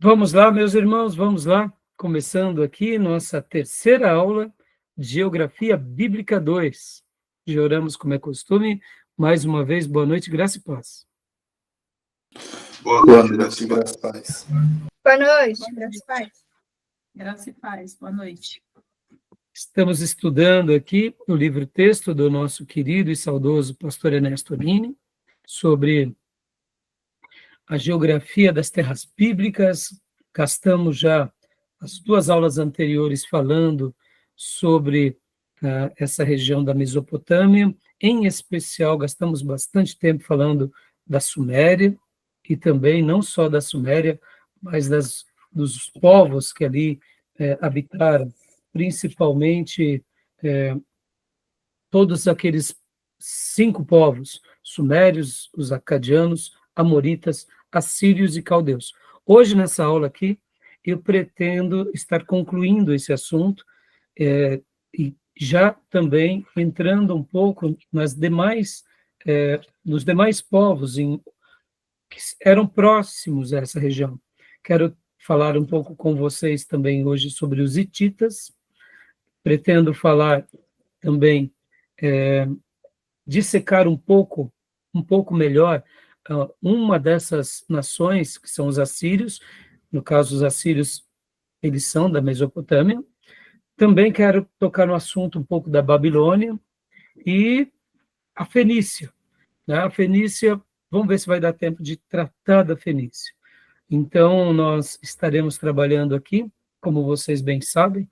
Vamos lá, meus irmãos, vamos lá. Começando aqui nossa terceira aula de Geografia Bíblica 2. Já oramos como é costume. Mais uma vez, boa noite, graça e paz. Boa noite, graça e paz. Boa noite, graça e paz. Graça e paz, boa noite. Estamos estudando aqui o livro-texto do nosso querido e saudoso pastor Ernesto Nini, sobre a geografia das terras bíblicas. Gastamos já as duas aulas anteriores falando sobre essa região da Mesopotâmia. Em especial, gastamos bastante tempo falando da Suméria, e também não só da Suméria, mas dos povos que ali habitaram, principalmente todos aqueles 5 povos: sumérios, os acadianos, amoritas, assírios e caldeus. Hoje, nessa aula aqui, eu pretendo estar concluindo esse assunto e já também entrando um pouco nos demais povos que eram próximos a essa região. Quero falar um pouco com vocês também hoje sobre os hititas. Pretendo falar também, dissecar um pouco melhor uma dessas nações, que são os assírios. No caso, os assírios, eles são da Mesopotâmia. Também quero tocar no assunto um pouco da Babilônia e a Fenícia, né? A Fenícia, vamos ver se vai dar tempo de tratar da Fenícia. Então, nós estaremos trabalhando aqui, como vocês bem sabem.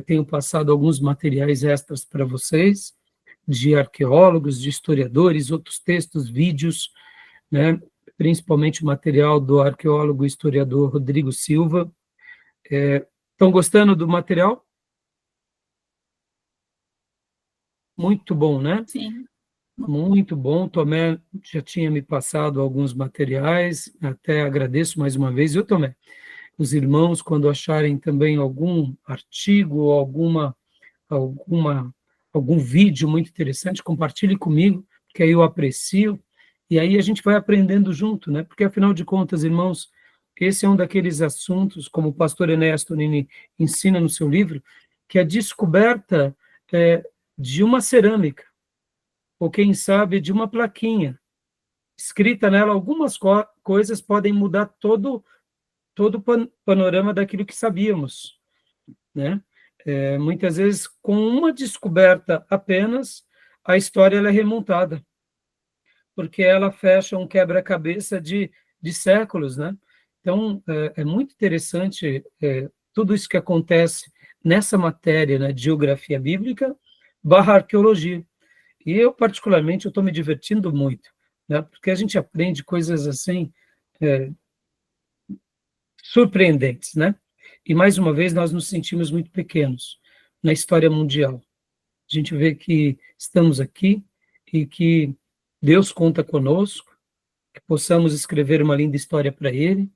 Tenho passado alguns materiais extras para vocês, de arqueólogos, de historiadores, outros textos, vídeos, né? Principalmente o material do arqueólogo e historiador Rodrigo Silva. Estão gostando do material? Muito bom, né? Sim. Muito bom. Tomé já tinha me passado alguns materiais, até agradeço mais uma vez. Eu, Tomé, os irmãos, quando acharem também algum artigo ou algum vídeo muito interessante, compartilhe comigo, que aí eu aprecio, e aí a gente vai aprendendo junto, né? Porque, afinal de contas, irmãos, esse é um daqueles assuntos, como o pastor Ernesto Nini ensina no seu livro, que a descoberta de uma cerâmica, ou quem sabe de uma plaquinha, escrita nela, algumas coisas podem mudar todo o panorama daquilo que sabíamos, né? Muitas vezes, com uma descoberta apenas, a história ela é remontada, porque ela fecha um quebra-cabeça de séculos, né? Então, é muito interessante tudo isso que acontece nessa matéria, né, de geografia bíblica / arqueologia. E eu, particularmente, eu estou me divertindo muito, né? Porque a gente aprende coisas assim surpreendentes, né? E, mais uma vez, nós nos sentimos muito pequenos na história mundial. A gente vê que estamos aqui e que Deus conta conosco, que possamos escrever uma linda história para Ele,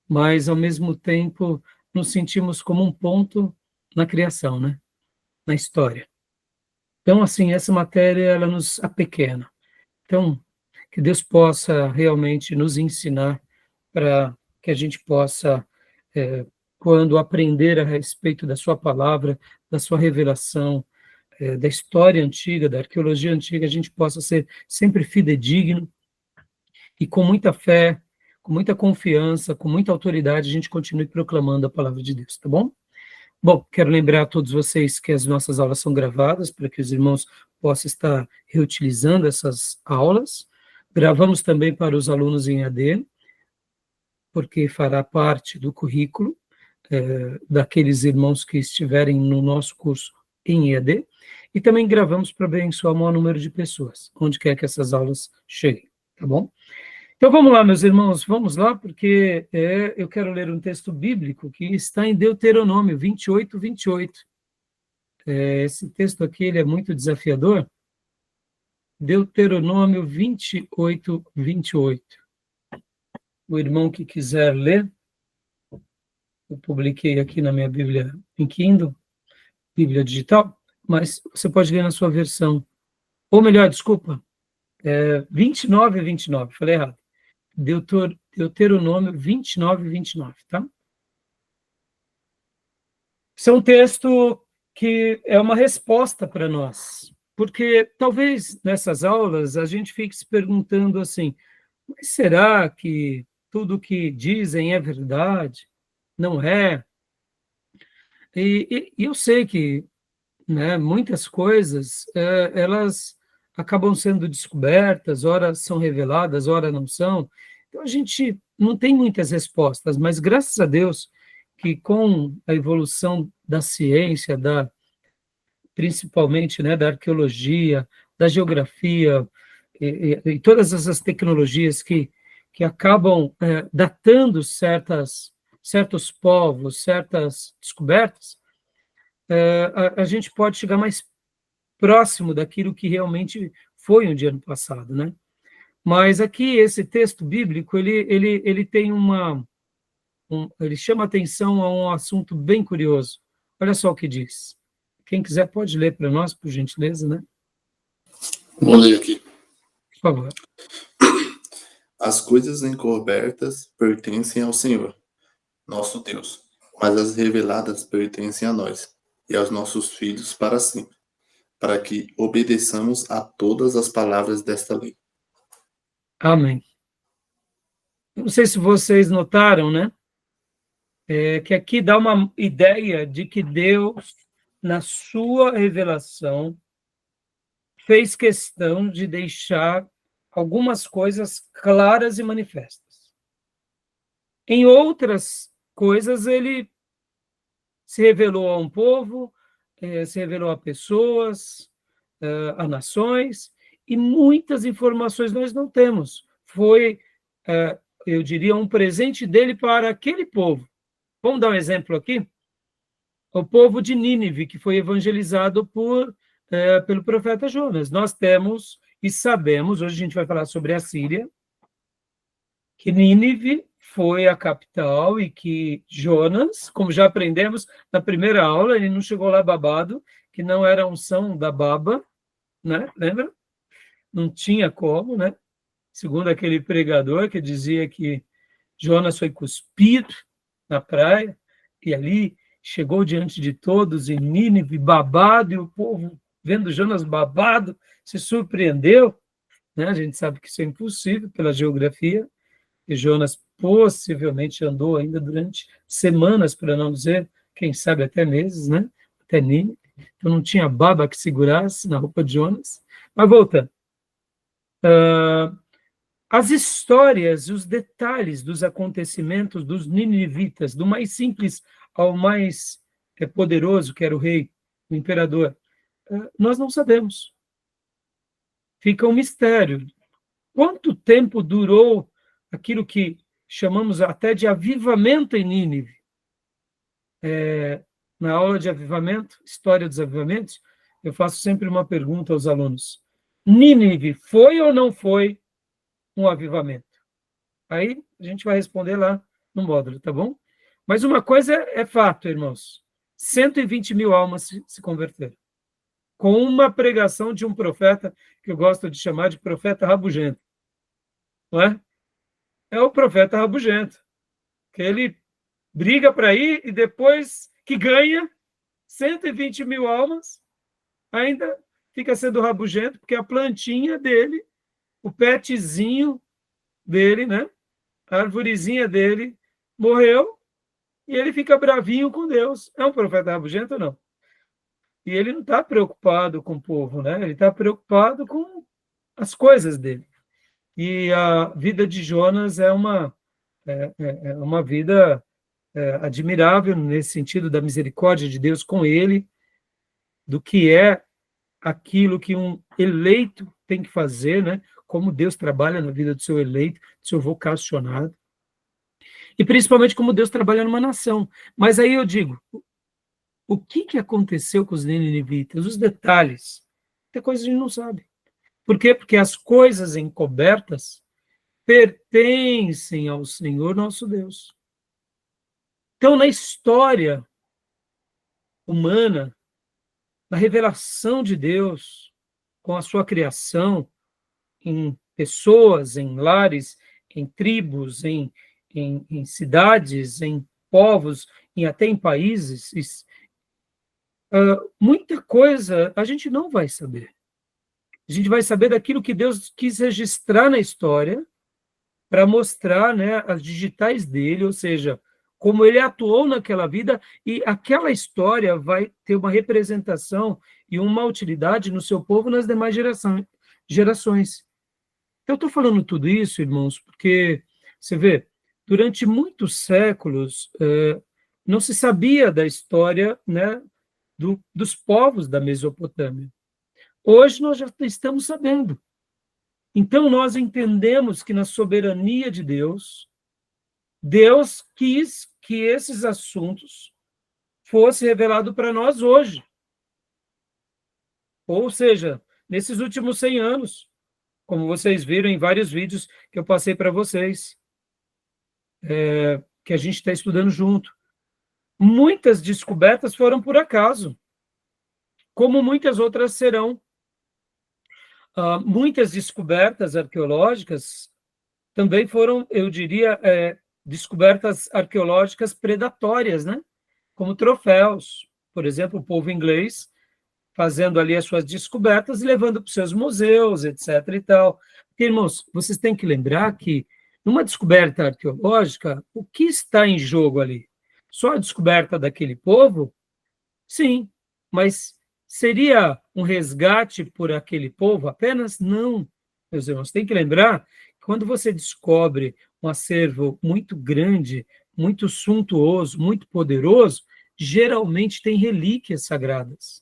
mas, ao mesmo tempo, nos sentimos como um ponto na criação, né? Na história. Então, assim, essa matéria, ela nos apequena. Então, que Deus possa realmente nos ensinar para que a gente possa, quando aprender a respeito da sua palavra, da sua revelação, da história antiga, da arqueologia antiga, a gente possa ser sempre fidedigno e com muita fé, com muita confiança, com muita autoridade, a gente continue proclamando a palavra de Deus, tá bom? Bom, quero lembrar a todos vocês que as nossas aulas são gravadas, para que os irmãos possam estar reutilizando essas aulas. Gravamos também para os alunos em AD, porque fará parte do currículo daqueles irmãos que estiverem no nosso curso em EAD, e também gravamos para abençoar o maior número de pessoas, onde quer que essas aulas cheguem, tá bom? Então vamos lá, meus irmãos, vamos lá, porque eu quero ler um texto bíblico que está em Deuteronômio 28, 28. Esse texto aqui ele é muito desafiador. Deuteronômio 28, 28. O irmão que quiser ler, eu publiquei aqui na minha Bíblia em Kindle, Bíblia digital, mas você pode ler na sua versão. Ou melhor, desculpa, 29, 29, falei errado. Deuteronômio 29, 29, tá? Esse é um texto que é uma resposta para nós, porque talvez nessas aulas a gente fique se perguntando assim, mas será que tudo que dizem é verdade? Não é? E eu sei que, né, muitas coisas, elas acabam sendo descobertas, ora são reveladas, ora não são. Então, a gente não tem muitas respostas, mas graças a Deus que com a evolução da ciência, principalmente, né, da arqueologia, da geografia, e todas essas tecnologias que acabam datando certos povos, certas descobertas, a gente pode chegar mais próximo daquilo que realmente foi um dia no passado, né? Mas aqui esse texto bíblico ele tem ele chama atenção a um assunto bem curioso. Olha só o que diz. Quem quiser pode ler para nós, por gentileza, né? Vou ler aqui. Por favor. As coisas encobertas pertencem ao Senhor, nosso Deus, mas as reveladas pertencem a nós e aos nossos filhos para sempre, para que obedeçamos a todas as palavras desta lei. Amém. Não sei se vocês notaram, né? Que aqui dá uma ideia de que Deus, na sua revelação, fez questão de deixar algumas coisas claras e manifestas. Em outras coisas, ele se revelou a um povo, se revelou a pessoas, a nações, e muitas informações nós não temos. Foi, eu diria, um presente dele para aquele povo. Vamos dar um exemplo aqui? O povo de Nínive, que foi evangelizado pelo profeta Jonas. Nós temos e sabemos, hoje a gente vai falar sobre a Síria, que Nínive foi a capital e que Jonas, como já aprendemos na primeira aula, ele não chegou lá babado, que não era a unção da baba, né? Lembra? Não tinha como, né? Segundo aquele pregador que dizia que Jonas foi cuspido na praia, e ali chegou diante de todos em Nínive, babado, e o povo, vendo Jonas babado, se surpreendeu, né? A gente sabe que isso é impossível pela geografia, e Jonas possivelmente andou ainda durante semanas, para não dizer, quem sabe até meses, né? Até Nínive. Então não tinha baba que segurasse na roupa de Jonas. Mas voltando. As histórias, os detalhes dos acontecimentos dos ninivitas, do mais simples ao mais poderoso, que era o rei, o imperador, nós não sabemos. Fica um mistério. Quanto tempo durou aquilo que chamamos até de avivamento em Nínive? Na aula de avivamento, história dos avivamentos, eu faço sempre uma pergunta aos alunos. Nínive foi ou não foi um avivamento? Aí a gente vai responder lá no módulo, tá bom? Mas uma coisa é fato, irmãos. 120 mil almas se converteram. Com uma pregação de um profeta, que eu gosto de chamar de profeta rabugento. Não é? É o profeta rabugento. Que ele briga para ir e depois que ganha 120 mil almas, ainda fica sendo rabugento, porque a plantinha dele, o petzinho dele, né? A arvorezinha dele morreu e ele fica bravinho com Deus. É um profeta rabugento ou não? E ele não está preocupado com o povo, né? Ele está preocupado com as coisas dele. E a vida de Jonas é uma vida admirável nesse sentido da misericórdia de Deus com ele, do que é aquilo que um eleito tem que fazer, né? Como Deus trabalha na vida do seu eleito, do seu vocacionado, e principalmente como Deus trabalha numa nação. Mas aí eu digo, o que aconteceu com os ninivitas? Os detalhes. Tem coisa que a gente não sabe. Por quê? Porque as coisas encobertas pertencem ao Senhor nosso Deus. Então, na história humana, na revelação de Deus, com a sua criação, em pessoas, em lares, em tribos, em cidades, em povos, até em países, muita coisa a gente não vai saber. A gente vai saber daquilo que Deus quis registrar na história para mostrar, né, as digitais dele, ou seja, como ele atuou naquela vida, e aquela história vai ter uma representação e uma utilidade no seu povo nas demais gerações. Eu estou falando tudo isso, irmãos, porque, você vê, durante muitos séculos, não se sabia da história, né, dos povos da Mesopotâmia. Hoje nós já estamos sabendo. Então nós entendemos que na soberania de Deus, Deus quis que esses assuntos fossem revelados para nós hoje. Ou seja, nesses últimos 100 anos, como vocês viram em vários vídeos que eu passei para vocês, que a gente está estudando junto. Muitas descobertas foram por acaso, como muitas outras serão. Muitas descobertas arqueológicas também foram, eu diria, descobertas arqueológicas predatórias, né? Como troféus. Por exemplo, o povo inglês fazendo ali as suas descobertas e levando para os seus museus, etc. e tal. Porque, irmãos, vocês têm que lembrar que numa descoberta arqueológica, o que está em jogo ali? Só a descoberta daquele povo? Sim, mas seria um resgate por aquele povo apenas? Não, meus irmãos. Tem que lembrar que quando você descobre um acervo muito grande, muito suntuoso, muito poderoso, geralmente tem relíquias sagradas.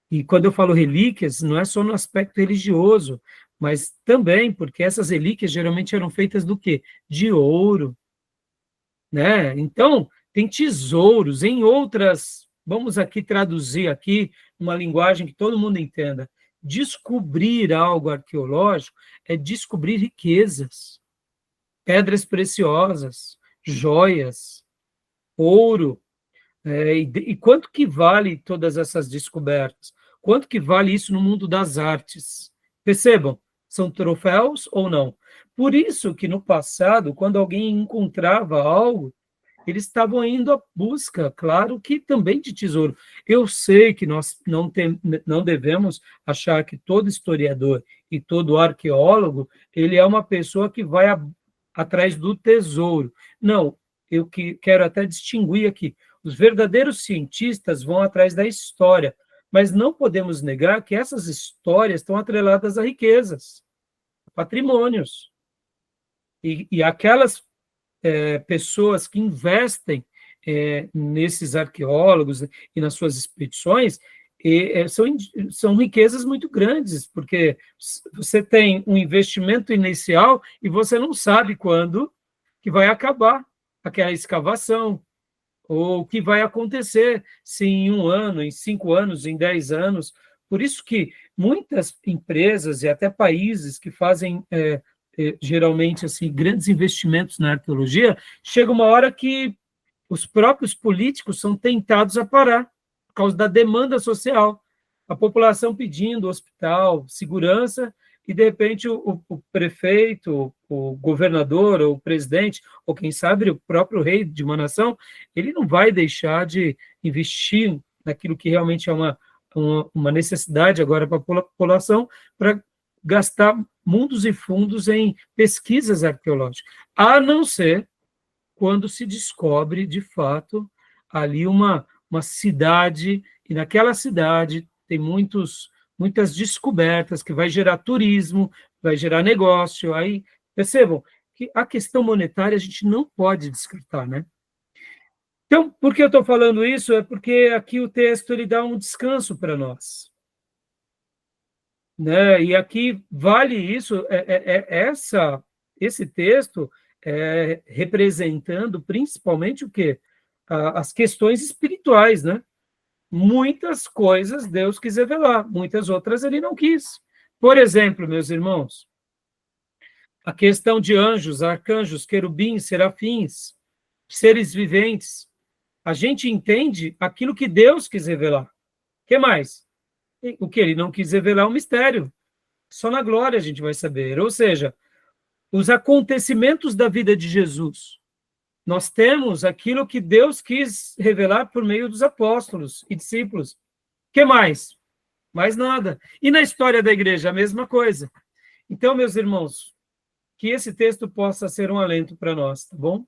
E quando eu falo relíquias, não é só no aspecto religioso, mas também porque essas relíquias geralmente eram feitas do quê? De ouro, né? Então, tem tesouros em outras, vamos aqui traduzir aqui uma linguagem que todo mundo entenda. Descobrir algo arqueológico é descobrir riquezas, pedras preciosas, joias, ouro. E quanto que vale todas essas descobertas? Quanto que vale isso no mundo das artes? Percebam, são troféus ou não? Por isso que no passado, quando alguém encontrava algo, eles estavam indo à busca, claro que também de tesouro. Eu sei que nós não devemos achar que todo historiador e todo arqueólogo, ele é uma pessoa que vai atrás do tesouro. Não, eu quero até distinguir aqui. Os verdadeiros cientistas vão atrás da história, mas não podemos negar que essas histórias estão atreladas a riquezas, a patrimônios. E aquelas pessoas que investem nesses arqueólogos e nas suas expedições são riquezas muito grandes, porque você tem um investimento inicial e você não sabe quando que vai acabar aquela escavação, ou o que vai acontecer se em 1 ano, em 5 anos, em 10 anos. Por isso que muitas empresas e até países que fazem geralmente assim grandes investimentos na arqueologia, chega uma hora que os próprios políticos são tentados a parar por causa da demanda social, a população pedindo hospital, segurança, e de repente o prefeito, o governador, ou o presidente, ou quem sabe o próprio rei de uma nação, ele não vai deixar de investir naquilo que realmente é uma necessidade agora para a população, para gastar mundos e fundos em pesquisas arqueológicas, a não ser quando se descobre, de fato, ali uma cidade, e naquela cidade tem muitas descobertas, que vai gerar turismo, vai gerar negócio. Aí, percebam que a questão monetária a gente não pode descartar, né? Então, por que eu estou falando isso? É porque aqui o texto ele dá um descanso para nós. Né? E aqui vale isso, esse texto representando principalmente o quê? As questões espirituais, né? Muitas coisas Deus quis revelar, muitas outras ele não quis. Por exemplo, meus irmãos, a questão de anjos, arcanjos, querubins, serafins, seres viventes. A gente entende aquilo que Deus quis revelar. O que mais? O que ele não quis revelar é um mistério. Só na glória a gente vai saber. Ou seja, os acontecimentos da vida de Jesus, Nós temos aquilo que Deus quis revelar por meio dos apóstolos e discípulos. O que mais? Mais nada. E na história da igreja, a mesma coisa. Então, meus irmãos, que esse texto possa ser um alento para nós, tá bom?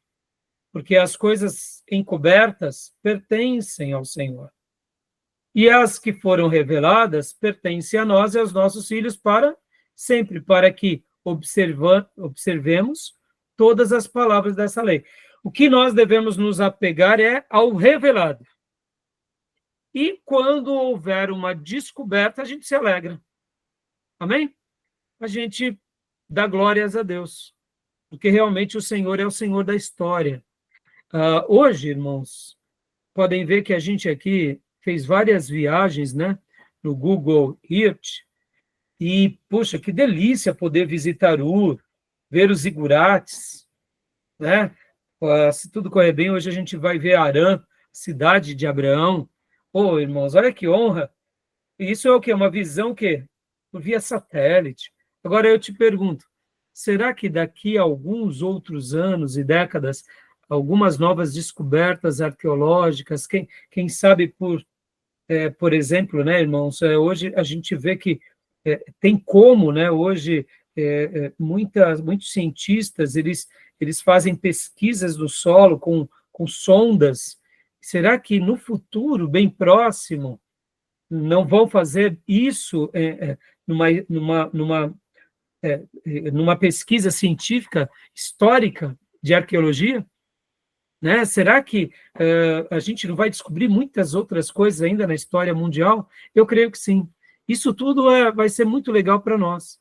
Porque as coisas encobertas pertencem ao Senhor. E as que foram reveladas pertencem a nós e aos nossos filhos para sempre, para que observemos todas as palavras dessa lei. O que nós devemos nos apegar é ao revelado. E quando houver uma descoberta, a gente se alegra. Amém? A gente dá glórias a Deus. Porque realmente o Senhor é o Senhor da história. Hoje, irmãos, podem ver que a gente aqui fez várias viagens, né? No Google Earth. E, puxa, que delícia poder visitar Ur, ver os zigurates, né? Se tudo correr bem, hoje a gente vai ver Harã, cidade de Abraão. Ô, irmãos, olha que honra. Isso é o quê? Uma visão que por via satélite. Agora eu te pergunto, será que daqui a alguns outros anos e décadas, algumas novas descobertas arqueológicas, quem sabe por exemplo, né, irmãos, hoje a gente vê que tem como, né, hoje muitos cientistas, eles fazem pesquisas do solo com sondas. Será que no futuro, bem próximo, não vão fazer isso numa pesquisa científica histórica de arqueologia? Né? Será que a gente não vai descobrir muitas outras coisas ainda na história mundial? Eu creio que sim. Isso tudo vai ser muito legal para nós,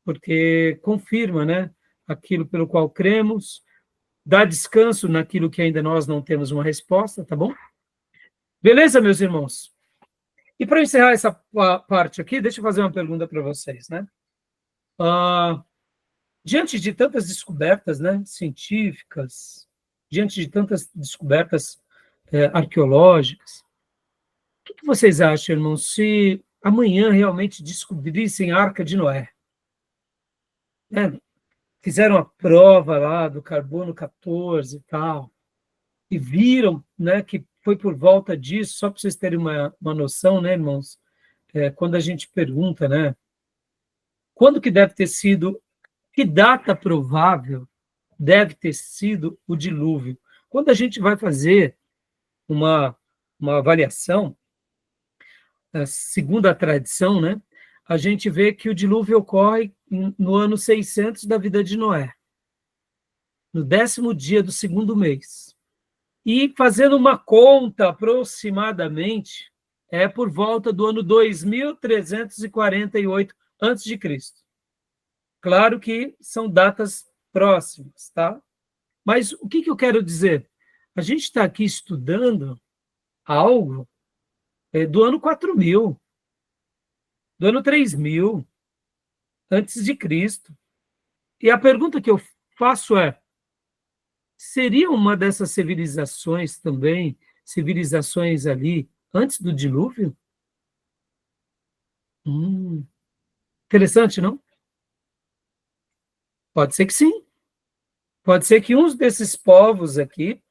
porque confirma, né, aquilo pelo qual cremos, dá descanso naquilo que ainda nós não temos uma resposta, tá bom? Beleza, meus irmãos? E para encerrar essa parte aqui, deixa eu fazer uma pergunta para vocês, né? Diante de tantas descobertas, né, científicas, diante de tantas descobertas arqueológicas, o que vocês acham, irmãos, se amanhã realmente descobrissem a Arca de Noé? Fizeram a prova lá do carbono 14 e tal, e viram, né, que foi por volta disso, só para vocês terem uma noção, né, irmãos, quando a gente pergunta, né, quando que deve ter sido, que data provável deve ter sido o dilúvio? Quando a gente vai fazer uma avaliação, segundo a tradição, né, a gente vê que o dilúvio ocorre no ano 600 da vida de Noé, no 10º dia do 2º mês. E fazendo uma conta aproximadamente, é por volta do ano 2348 a.C. Claro que são datas próximas, tá? Mas o que eu quero dizer? A gente está aqui estudando algo do ano 4000, do ano 3000, antes de Cristo. E a pergunta que eu faço é, seria uma dessas civilizações também, civilizações ali, antes do dilúvio? Interessante, não? Pode ser que sim. Pode ser que uns desses povos aqui,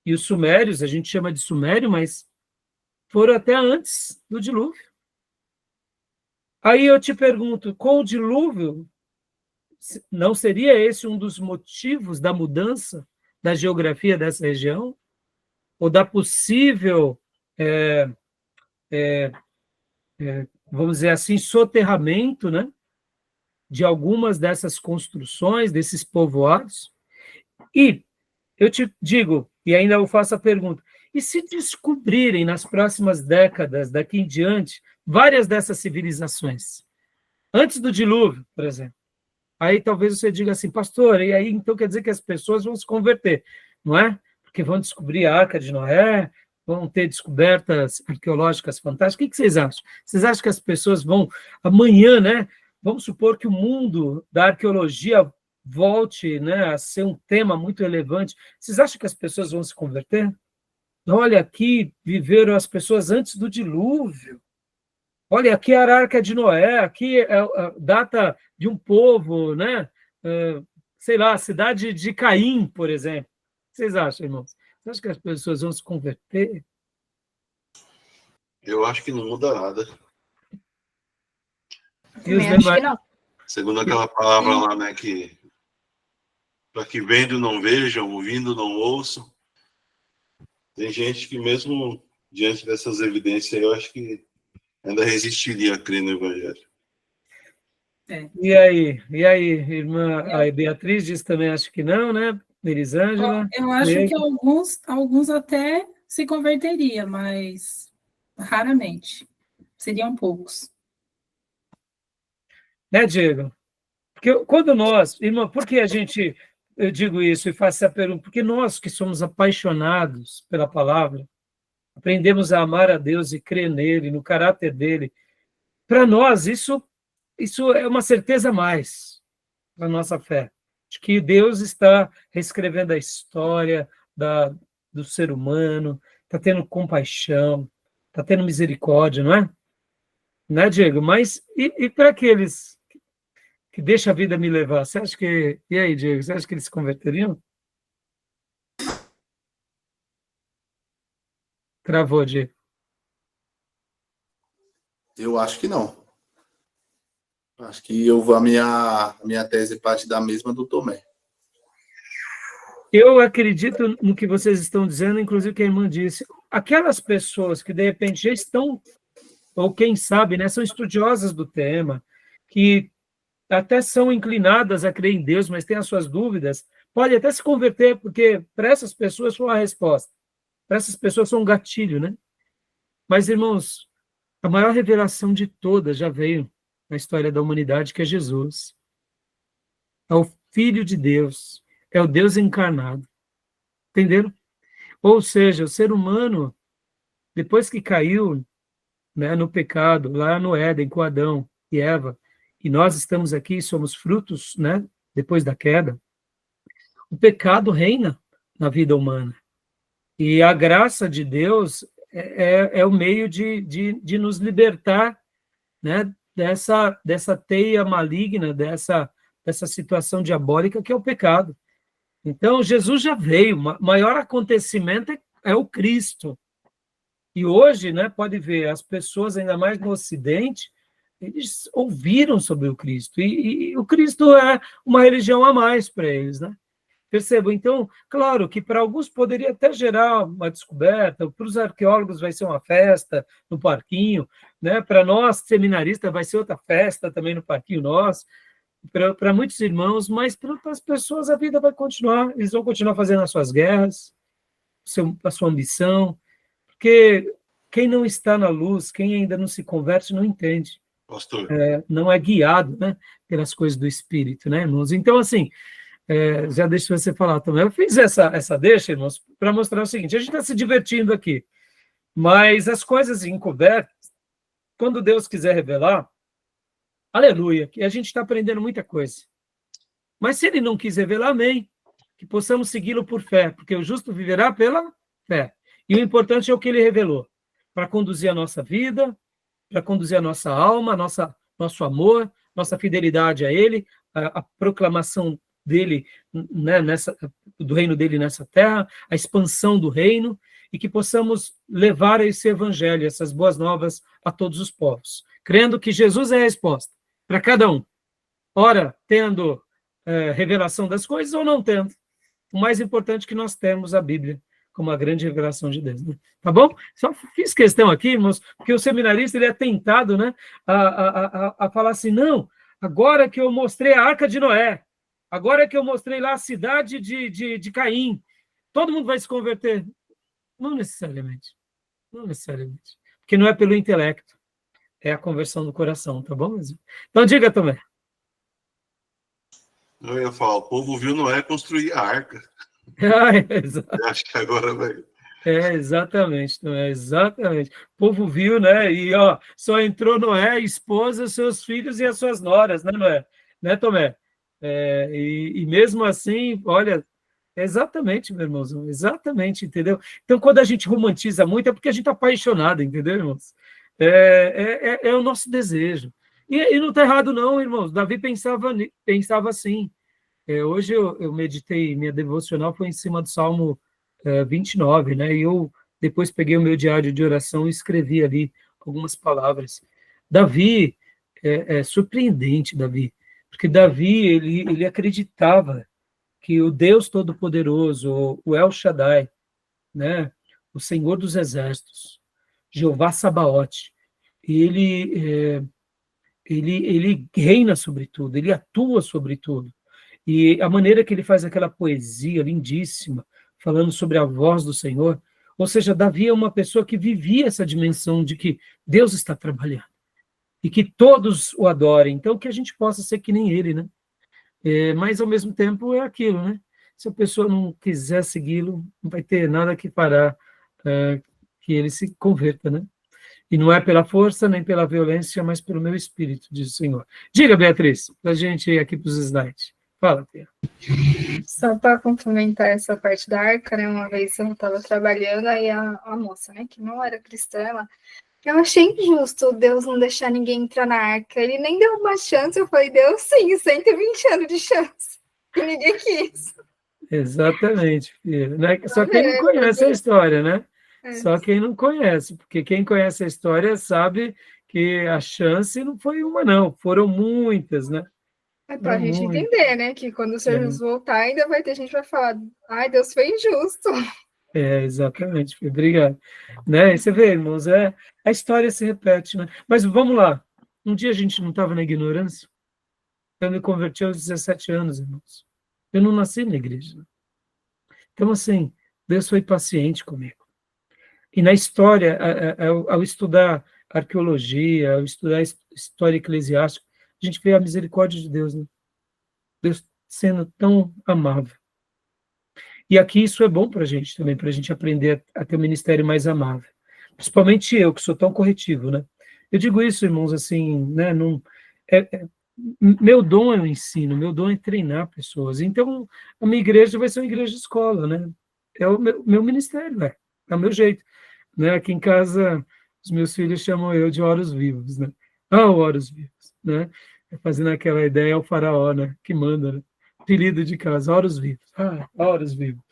e os sumérios, a gente chama de sumério, mas foram até antes do dilúvio. Aí eu te pergunto, com o dilúvio, não seria esse um dos motivos da mudança da geografia dessa região? Ou da possível, vamos dizer assim, soterramento, né, de algumas dessas construções, desses povoados? E eu te digo, e ainda eu faço a pergunta, e se descobrirem nas próximas décadas, daqui em diante, várias dessas civilizações, antes do dilúvio, por exemplo, aí talvez você diga assim, pastor, e aí então quer dizer que as pessoas vão se converter, não é? Porque vão descobrir a Arca de Noé, vão ter descobertas arqueológicas fantásticas. O que vocês acham? Vocês acham que as pessoas vão, amanhã, né? Vamos supor que o mundo da arqueologia volte, né, a ser um tema muito relevante. Vocês acham que as pessoas vão se converter? Olha, aqui viveram as pessoas antes do dilúvio. Olha, aqui é a Arca de Noé, aqui é a data de um povo, né? Sei lá, a cidade de Caim, por exemplo. vocês acham, irmãos? Você acha que as pessoas vão se converter? Eu acho que não muda nada. E os Também acho que demais? não. Segundo aquela palavra lá, né, que para que vendo não vejam, ouvindo não ouçam. Tem gente que mesmo diante dessas evidências, eu acho que ainda resistiria a crer no Evangelho. E aí, irmã? A Beatriz diz também, acho que não, né? Elisângela? Eu acho Diego? que alguns até se converteria, mas raramente. Seriam poucos. Né, Diego? Porque quando nós, irmã, por que eu digo isso e faço essa pergunta? Porque nós que somos apaixonados pela palavra, aprendemos a amar a Deus e crer nele, no caráter dele, para nós isso é uma certeza a mais para a nossa fé, de que Deus está reescrevendo a história do ser humano, está tendo compaixão, está tendo misericórdia, não é? Né, Diego? Mas e para aqueles que deixam a vida me levar? Você acha que... E aí, Diego, você acha que eles se converteriam? Travou, Diego. Eu acho que não. Acho que a minha tese parte da mesma do Tomé. Eu acredito no que vocês estão dizendo, inclusive que a irmã disse. Aquelas pessoas que, de repente, já estão, ou quem sabe, né, são estudiosas do tema, que até são inclinadas a crer em Deus, mas têm as suas dúvidas, podem até se converter, porque para essas pessoas foi a resposta. Para essas pessoas foi um gatilho, né? Mas, irmãos, a maior revelação de todas já veio na história da humanidade, que é Jesus. É o Filho de Deus, é o Deus encarnado. Entenderam? Ou seja, o ser humano, depois que caiu, né, no pecado, lá no Éden, com Adão e Eva, e nós estamos aqui, somos frutos, né, depois da queda, o pecado reina na vida humana. E a graça de Deus é o meio de nos libertar, né, dessa teia maligna, dessa situação diabólica que é o pecado. Então, Jesus já veio, o maior acontecimento é o Cristo. E hoje, né, pode ver, as pessoas, ainda mais no Ocidente, eles ouviram sobre o Cristo. E o Cristo é uma religião a mais para eles, né? Percebam? Então, claro que para alguns poderia até gerar uma descoberta, para os arqueólogos vai ser uma festa no parquinho, né? Para nós, seminaristas, vai ser outra festa também no parquinho nosso, para muitos irmãos, mas para outras pessoas a vida vai continuar, eles vão continuar fazendo as suas guerras, a sua ambição, porque quem não está na luz, quem ainda não se converte, não entende. Pastor. Não é guiado, né, pelas coisas do Espírito, né, irmãos? Então, assim, já deixa você falar também. Eu fiz essa deixa, irmãos, para mostrar o seguinte: a gente está se divertindo aqui, mas as coisas encobertas, quando Deus quiser revelar, aleluia, que a gente está aprendendo muita coisa. Mas se ele não quis revelar, amém, que possamos segui-lo por fé, porque o justo viverá pela fé. E o importante é o que ele revelou, para conduzir a nossa vida, para conduzir a nossa alma, nosso amor, nossa fidelidade a ele, a proclamação dele, né, do reino dele nessa terra, a expansão do reino, e que possamos levar esse evangelho, essas boas novas a todos os povos, crendo que Jesus é a resposta para cada um. Ora, tendo revelação das coisas ou não tendo. O mais importante é que nós temos a Bíblia como a grande revelação de Deus. Né? Tá bom? Só fiz questão aqui, irmãos, porque o seminarista ele é tentado, né, a falar assim, não, agora que eu mostrei a Arca de Noé, agora que eu mostrei lá a cidade de Caim, todo mundo vai se converter. Não necessariamente. Não necessariamente. Porque não é pelo intelecto, é a conversão do coração, tá bom? Então diga também. Eu ia falar, o povo viu Noé construir a arca. Acho que agora vai. Exatamente, Tomé, exatamente. O povo viu, né? E ó, só entrou Noé, esposa, seus filhos e as suas noras, né, Noé? Né, Tomé? E mesmo assim, olha, exatamente, meu irmãozão, exatamente, entendeu? Então, quando a gente romantiza muito, é porque a gente está apaixonado, entendeu, irmãos? É o nosso desejo. E não está errado, não, irmãos. Davi pensava assim. Hoje eu meditei, minha devocional foi em cima do Salmo 29, né? E eu depois peguei o meu diário de oração e escrevi ali algumas palavras. Davi, é surpreendente, Davi, porque Davi, ele acreditava que o Deus Todo-Poderoso, o El Shaddai, né? O Senhor dos Exércitos, Jeová Sabaote, ele reina sobre tudo, ele atua sobre tudo. E a maneira que ele faz aquela poesia lindíssima, falando sobre a voz do Senhor, ou seja, Davi é uma pessoa que vivia essa dimensão de que Deus está trabalhando e que todos o adorem. Então, que a gente possa ser que nem ele, né? Mas, ao mesmo tempo, é aquilo, né? Se a pessoa não quiser segui-lo, não vai ter nada que parar que ele se converta, né? E não é pela força nem pela violência, mas pelo meu espírito, diz o Senhor. Diga, Beatriz, para a gente ir aqui para os slides. Fala, Tia. Só para complementar essa parte da arca, né? Uma vez eu estava trabalhando, aí a moça, né, que não era cristã, eu achei injusto Deus não deixar ninguém entrar na arca. Ele nem deu uma chance, eu falei, Deus sim, 120 anos de chance. E ninguém quis. Exatamente, filho. Né? Só quem não conhece a história, né? Só quem não conhece, porque quem conhece a história sabe que a chance não foi uma, não, foram muitas, né? É para a gente entender, né? Que quando o Senhor Jesus voltar, ainda vai ter gente que vai falar, ai, Deus foi injusto. Exatamente, filho. Obrigado. Né? E você vê, irmãos, a história se repete, né? Mas vamos lá. Um dia a gente não estava na ignorância? Eu me converti aos 17 anos, irmãos. Eu não nasci na igreja. Então, assim, Deus foi paciente comigo. E na história, ao estudar arqueologia, ao estudar história eclesiástica, a gente vê a misericórdia de Deus, né? Deus sendo tão amável. E aqui isso é bom para a gente também, para a gente aprender a ter um ministério mais amável. Principalmente eu, que sou tão corretivo, né? Eu digo isso, irmãos, assim, né? Meu dom é o ensino, meu dom é treinar pessoas. Então, a minha igreja vai ser uma igreja de escola, né? É o meu ministério, é o meu jeito. Né? Aqui em casa, os meus filhos chamam eu de Horus Vivos, né? Horus Vivos, né? Fazendo aquela ideia, é o faraó, né? Que manda, né? Apelido de casa, Horus Vivos. Horus Vivos.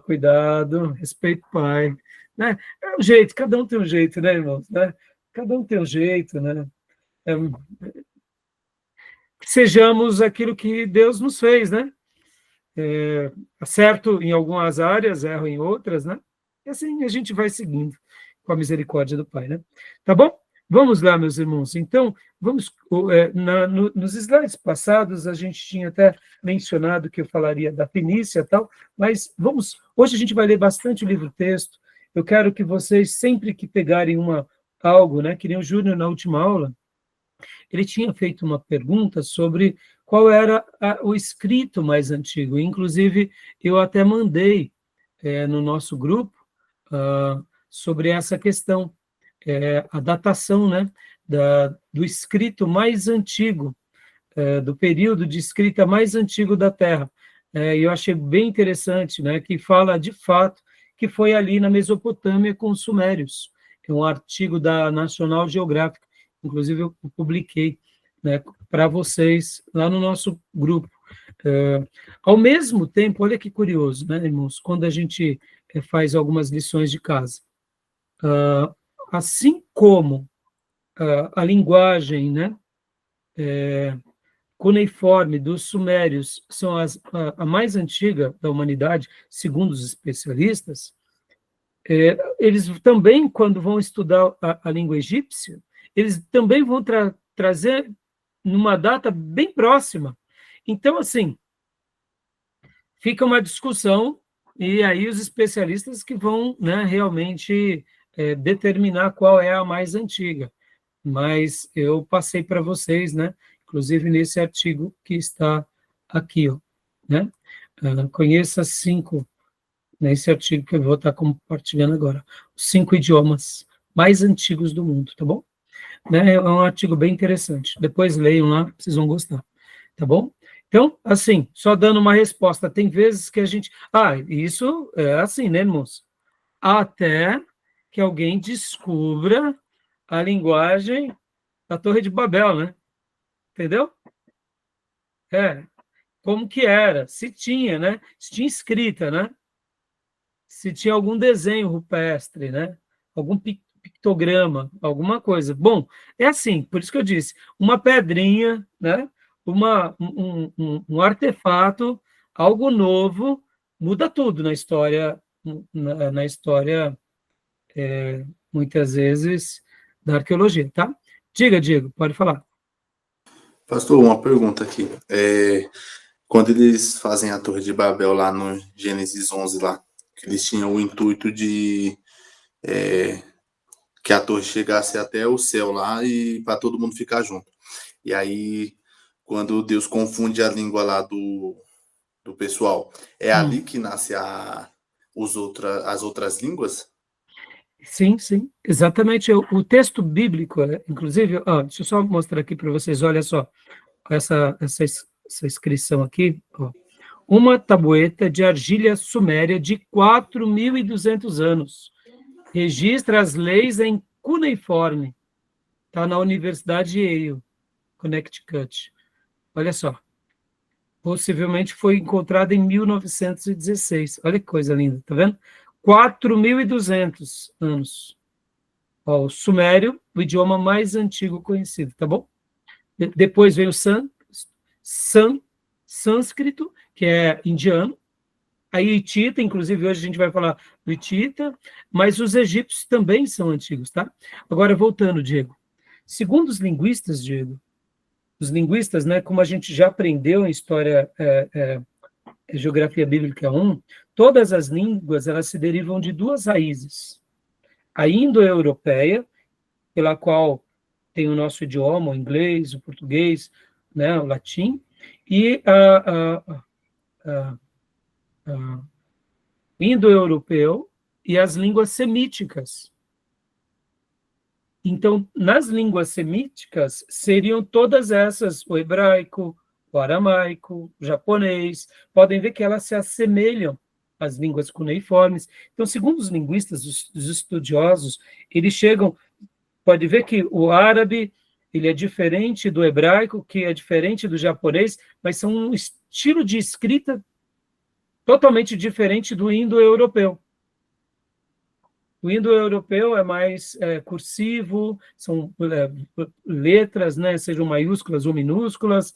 Cuidado, respeito o pai. Né? É um jeito, cada um tem um jeito, né, irmãos? Né? Cada um tem um jeito, né? Que sejamos aquilo que Deus nos fez, né? Acerto em algumas áreas, erro em outras, né? E assim a gente vai seguindo com a misericórdia do Pai, né? Tá bom? Vamos lá, meus irmãos. Então, vamos nos slides passados a gente tinha até mencionado que eu falaria da Fenícia e tal, mas hoje a gente vai ler bastante o livro-texto. Eu quero que vocês, sempre que pegarem algo, né, que nem o Júnior na última aula, ele tinha feito uma pergunta sobre qual era o escrito mais antigo. Inclusive, eu até mandei no nosso grupo sobre essa questão, a datação, né, do escrito mais antigo, do período de escrita mais antigo da Terra. E eu achei bem interessante, né, que fala, de fato, que foi ali na Mesopotâmia com os sumérios. É um artigo da National Geographic, inclusive eu publiquei, né, para vocês lá no nosso grupo. Ao mesmo tempo, olha que curioso, né, irmãos, quando a gente faz algumas lições de casa. Assim como a linguagem, né, cuneiforme dos sumérios são a mais antiga da humanidade, segundo os especialistas, eles também, quando vão estudar a língua egípcia, eles também vão trazer numa data bem próxima. Então, assim, fica uma discussão, e aí os especialistas que vão, né, realmente determinar qual é a mais antiga. Mas eu passei para vocês, né, inclusive nesse artigo que está aqui, ó, né? Conheça 5, nesse artigo que eu vou estar compartilhando agora, os 5 idiomas mais antigos do mundo, tá bom? Né? É um artigo bem interessante. Depois leiam lá, vocês vão gostar, tá bom? Então, assim, só dando uma resposta, tem vezes que a gente... isso é assim, né, irmãos? Até que alguém descubra a linguagem da Torre de Babel, né? Entendeu? como que era, se tinha, né? Se tinha escrita, né? Se tinha algum desenho rupestre, né? Algum pictograma, alguma coisa. Bom, é assim, por isso que eu disse, uma pedrinha, né? Um artefato, algo novo, muda tudo na história, na história, muitas vezes, da arqueologia, tá? Diga, Diego, pode falar. Pastor, uma pergunta aqui. Quando eles fazem a Torre de Babel lá no Gênesis 11, lá, que eles tinham o intuito de que a torre chegasse até o céu lá e para todo mundo ficar junto. E aí, quando Deus confunde a língua lá do pessoal, é ali que nasce as outras línguas? Sim, sim, exatamente. O texto bíblico, inclusive, deixa eu só mostrar aqui para vocês, olha só, essa inscrição aqui, ó. Uma tabueta de argila suméria de 4.200 anos. Registra as leis em cuneiforme. Está na Universidade de Yale, Connecticut. Olha só. Possivelmente foi encontrada em 1916. Olha que coisa linda, tá vendo? 4.200 anos. Ó, o sumério, o idioma mais antigo conhecido, tá bom? Depois vem o sânscrito, que é indiano. A hitita, inclusive hoje a gente vai falar do hitita, mas os egípcios também são antigos, tá? Agora, voltando, Diego. Segundo os linguistas, Diego, os linguistas, né, como a gente já aprendeu em História, Geografia Bíblica 1, todas as línguas, elas se derivam de duas raízes. A indo-europeia, pela qual tem o nosso idioma, o inglês, o português, né, o latim, e o indo-europeu e as línguas semíticas. Então, nas línguas semíticas, seriam todas essas, o hebraico, o aramaico, o japonês, podem ver que elas se assemelham às línguas cuneiformes. Então, segundo os linguistas, os estudiosos, eles chegam, pode ver que o árabe, ele é diferente do hebraico, que é diferente do japonês, mas são um estilo de escrita totalmente diferente do indo-europeu. O indo-europeu é mais cursivo, são letras, né, sejam maiúsculas ou minúsculas,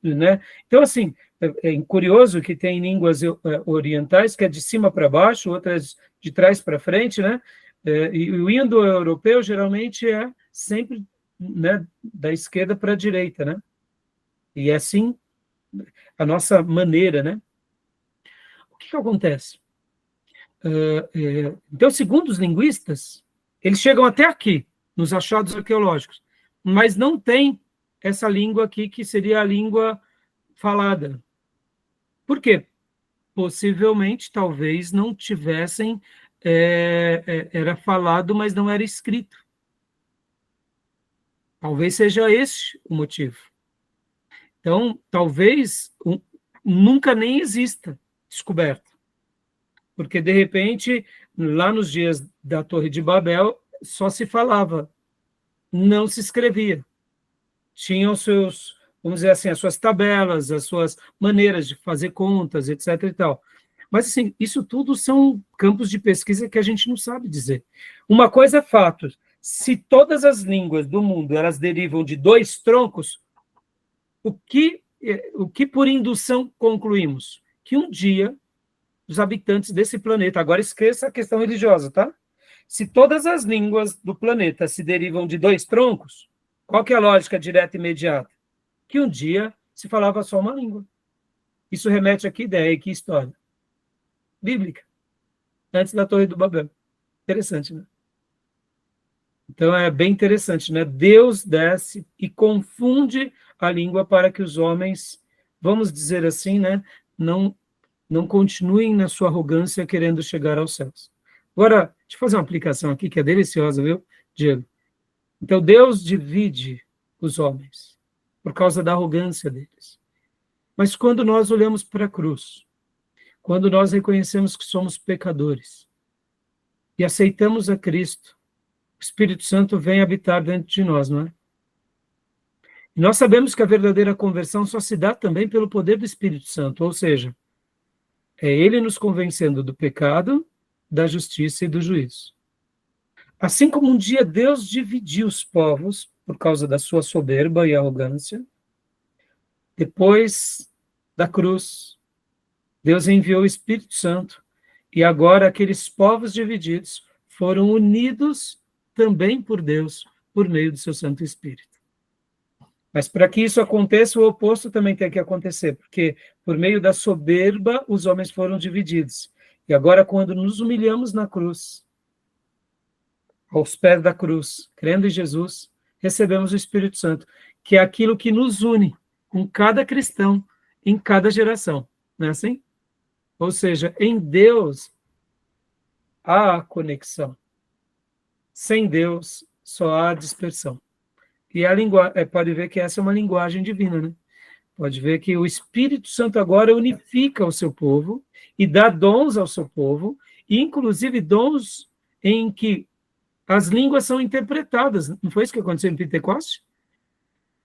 né? Então, assim, é curioso que tem línguas orientais que é de cima para baixo, outras de trás para frente, né? E o indo-europeu geralmente é sempre, né, da esquerda para a direita, né? E é assim a nossa maneira, né? O que acontece? Então, segundo os linguistas, eles chegam até aqui, nos achados arqueológicos, mas não tem essa língua aqui, que seria a língua falada. Por quê? Possivelmente, talvez, não tivessem, era falado, mas não era escrito. Talvez seja esse o motivo. Então, talvez nunca nem exista descoberta. Porque, de repente, lá nos dias da Torre de Babel, só se falava, não se escrevia. Tinham seus, vamos dizer assim, as suas tabelas, as suas maneiras de fazer contas, etc. e tal. Mas, assim, isso tudo são campos de pesquisa que a gente não sabe dizer. Uma coisa é fato, se todas as línguas do mundo elas derivam de dois troncos, o que por indução concluímos? Que um dia os habitantes desse planeta, agora esqueça a questão religiosa, tá? Se todas as línguas do planeta se derivam de dois troncos, qual que é a lógica direta e imediata? Que um dia se falava só uma língua. Isso remete a que ideia e que história? Bíblica. Antes da Torre do Babel. Interessante, né? Então, é bem interessante, né? Deus desce e confunde a língua para que os homens, vamos dizer assim, né, não continuem na sua arrogância querendo chegar aos céus. Agora, deixa eu fazer uma aplicação aqui que é deliciosa, viu, Diego? Então, Deus divide os homens por causa da arrogância deles. Mas quando nós olhamos para a cruz, quando nós reconhecemos que somos pecadores e aceitamos a Cristo, o Espírito Santo vem habitar dentro de nós, não é? Nós sabemos que a verdadeira conversão só se dá também pelo poder do Espírito Santo, ou seja, é ele nos convencendo do pecado, da justiça e do juízo. Assim como um dia Deus dividiu os povos por causa da sua soberba e arrogância, depois da cruz, Deus enviou o Espírito Santo e agora aqueles povos divididos foram unidos também por Deus, por meio do seu Santo Espírito. Mas para que isso aconteça, o oposto também tem que acontecer, porque por meio da soberba os homens foram divididos. E agora, quando nos humilhamos na cruz, aos pés da cruz, crendo em Jesus, recebemos o Espírito Santo, que é aquilo que nos une com cada cristão, em cada geração. Não é assim? Ou seja, em Deus há conexão. Sem Deus só há dispersão. E pode ver que essa é uma linguagem divina, né? Pode ver que o Espírito Santo agora unifica o seu povo e dá dons ao seu povo, e inclusive dons em que as línguas são interpretadas. Não foi isso que aconteceu em Pentecostes?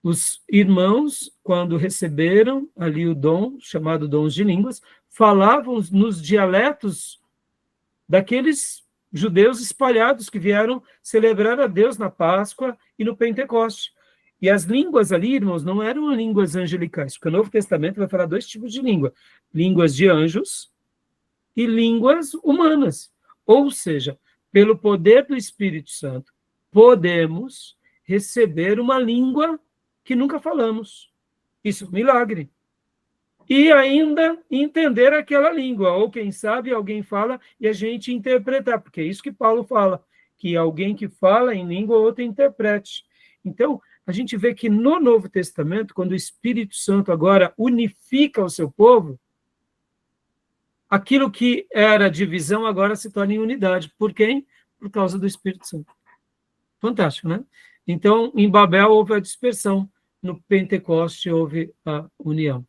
Os irmãos, quando receberam ali o dom, chamado dons de línguas, falavam nos dialetos daqueles judeus espalhados que vieram celebrar a Deus na Páscoa e no Pentecoste. E as línguas ali, irmãos, não eram línguas angelicais, porque o Novo Testamento vai falar dois tipos de língua: línguas de anjos e línguas humanas. Ou seja, pelo poder do Espírito Santo, podemos receber uma língua que nunca falamos. Isso é um milagre. E ainda entender aquela língua, ou quem sabe alguém fala e a gente interpretar, porque é isso que Paulo fala, que alguém que fala em língua, outro interprete. Então, a gente vê que no Novo Testamento, quando o Espírito Santo agora unifica o seu povo, aquilo que era divisão agora se torna em unidade. Por quem? Por causa do Espírito Santo. Fantástico, né? Então, em Babel houve a dispersão, no Pentecoste houve a união.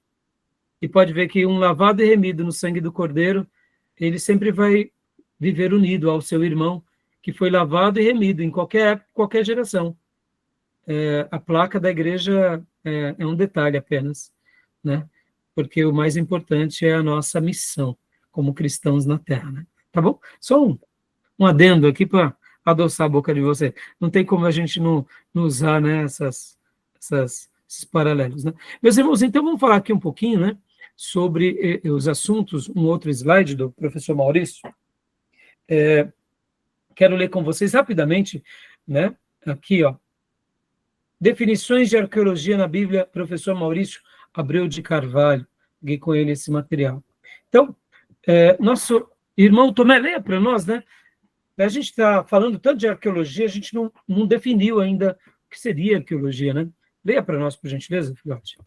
E pode ver que um lavado e remido no sangue do Cordeiro, ele sempre vai viver unido ao seu irmão, que foi lavado e remido em qualquer época, qualquer geração. A placa da igreja é um detalhe apenas, né? Porque o mais importante é a nossa missão como cristãos na Terra, né? Tá bom? Só um adendo aqui para adoçar a boca de você. Não tem como a gente não usar, né, esses paralelos, né? Meus irmãos, então vamos falar aqui um pouquinho, né, sobre os assuntos, um outro slide do professor Maurício. Quero ler com vocês rapidamente, né, aqui, ó, definições de arqueologia na Bíblia, professor Maurício Abreu de Carvalho, peguei com ele esse material. Então, nosso irmão Tomé, leia para nós, né? A gente está falando tanto de arqueologia, a gente não definiu ainda o que seria arqueologia, né? Leia para nós, por gentileza, filhote.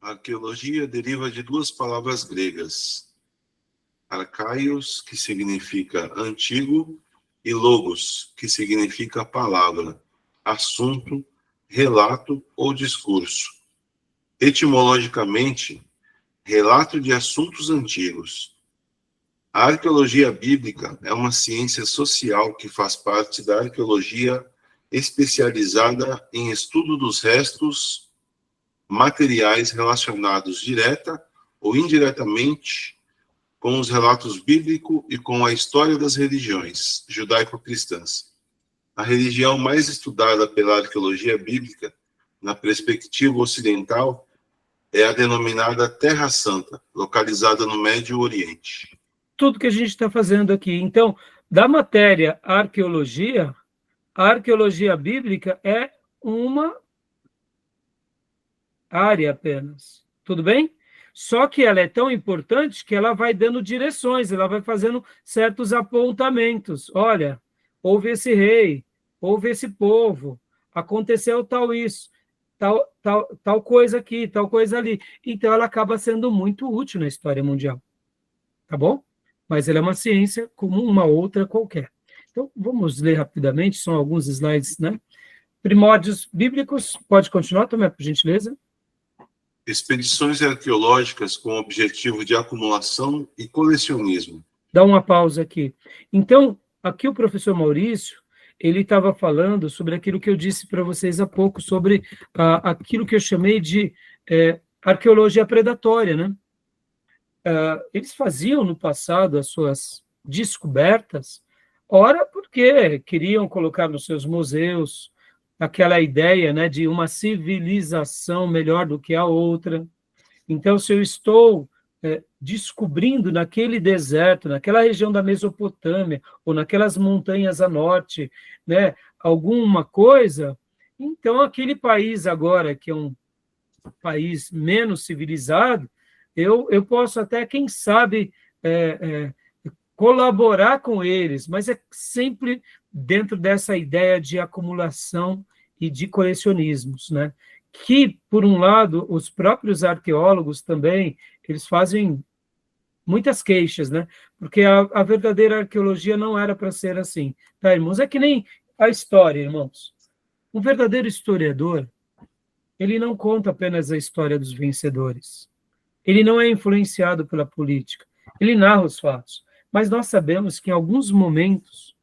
Arqueologia deriva de duas palavras gregas: arcaios, que significa antigo, e logos, que significa palavra, assunto, relato ou discurso. Etimologicamente, relato de assuntos antigos. A arqueologia bíblica é uma ciência social que faz parte da arqueologia especializada em estudo dos restos materiais relacionados direta ou indiretamente com os relatos bíblicos e com a história das religiões judaico-cristãs. A religião mais estudada pela arqueologia bíblica, na perspectiva ocidental, é a denominada Terra Santa, localizada no Médio Oriente. Tudo que a gente está fazendo aqui. Então, da matéria arqueologia, a arqueologia bíblica é uma área apenas. Tudo bem? Só que ela é tão importante que ela vai dando direções, ela vai fazendo certos apontamentos. Olha, houve esse rei, houve esse povo, aconteceu tal isso, tal coisa aqui, tal coisa ali. Então, ela acaba sendo muito útil na história mundial. Tá bom? Mas ela é uma ciência como uma outra qualquer. Então, vamos ler rapidamente, são alguns slides, né? Primórdios bíblicos, pode continuar, Tomé, por gentileza. Expedições arqueológicas com o objetivo de acumulação e colecionismo. Dá uma pausa aqui. Então, aqui o professor Maurício, ele estava falando sobre aquilo que eu disse para vocês há pouco, sobre aquilo que eu chamei de arqueologia predatória, né? Eles faziam no passado as suas descobertas, ora porque queriam colocar nos seus museus aquela ideia, né, de uma civilização melhor do que a outra. Então, se eu estou descobrindo naquele deserto, naquela região da Mesopotâmia, ou naquelas montanhas a norte, né, alguma coisa, então aquele país agora, que é um país menos civilizado, eu posso até, quem sabe, colaborar com eles, mas é sempre dentro dessa ideia de acumulação e de colecionismos, né? Que, por um lado, os próprios arqueólogos também, eles fazem muitas queixas, né? Porque a verdadeira arqueologia não era para ser assim, tá, irmãos? É que nem a história, irmãos. Um verdadeiro historiador, ele não conta apenas a história dos vencedores. Ele não é influenciado pela política. Ele narra os fatos. Mas nós sabemos que em alguns momentos,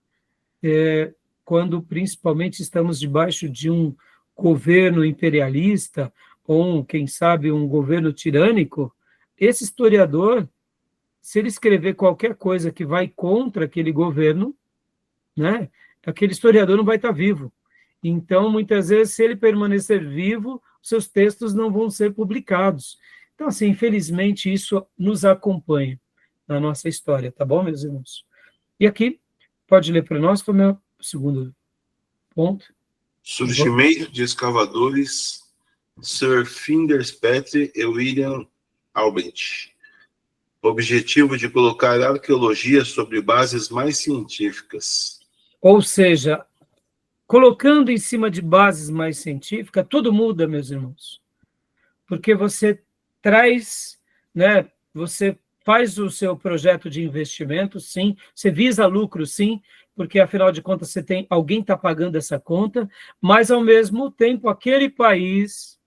quando principalmente estamos debaixo de um governo imperialista, ou, quem sabe, um governo tirânico, esse historiador, se ele escrever qualquer coisa que vai contra aquele governo, né, aquele historiador não vai estar vivo. Então, muitas vezes, se ele permanecer vivo, seus textos não vão ser publicados. Então, assim, infelizmente, isso nos acompanha na nossa história, tá bom, meus irmãos? E aqui, pode ler para nós, foi o meu segundo ponto. Surgimento de escavadores Sir Flinders Petrie e William Albert. Objetivo de colocar a arqueologia sobre bases mais científicas. Ou seja, colocando em cima de bases mais científicas, tudo muda, meus irmãos. Porque você traz, né, você faz o seu projeto de investimento, sim, você visa lucro, sim, porque, afinal de contas, alguém está pagando essa conta, mas, ao mesmo tempo, aquele país,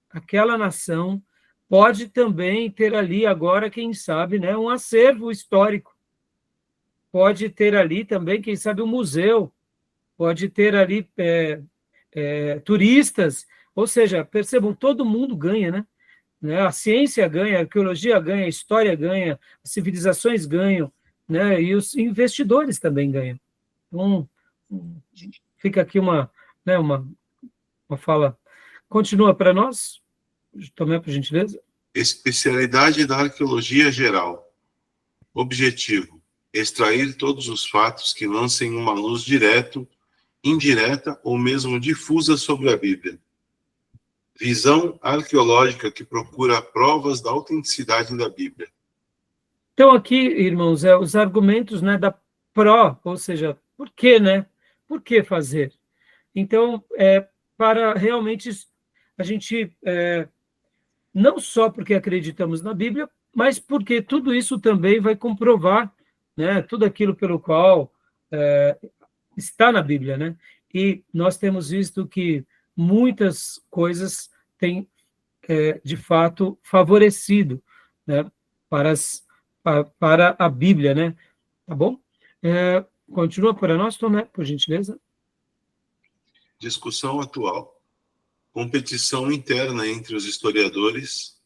aquela nação, pode também ter ali agora, quem sabe, né, um acervo histórico. Pode ter ali também, quem sabe, um museu. Pode ter ali turistas. Ou seja, percebam, todo mundo ganha, né? A ciência ganha, a arqueologia ganha, a história ganha, as civilizações ganham, né? E os investidores também ganham. Então, fica aqui uma fala. Continua para nós, Tomé, por gentileza. Especialidade da arqueologia geral. Objetivo: extrair todos os fatos que lancem uma luz indireta ou mesmo difusa sobre a Bíblia. Visão arqueológica que procura provas da autenticidade da Bíblia. Então, aqui, irmãos, os argumentos, né, da ou seja, por quê, né? Por que fazer? Então, para realmente a gente, não só porque acreditamos na Bíblia, mas porque tudo isso também vai comprovar, né, tudo aquilo pelo qual está na Bíblia, né? E nós temos visto que muitas coisas têm, de fato, favorecido, né, para a Bíblia, né? Tá bom? Continua para nós, Tomé, por gentileza. Discussão atual. Competição interna entre os historiadores,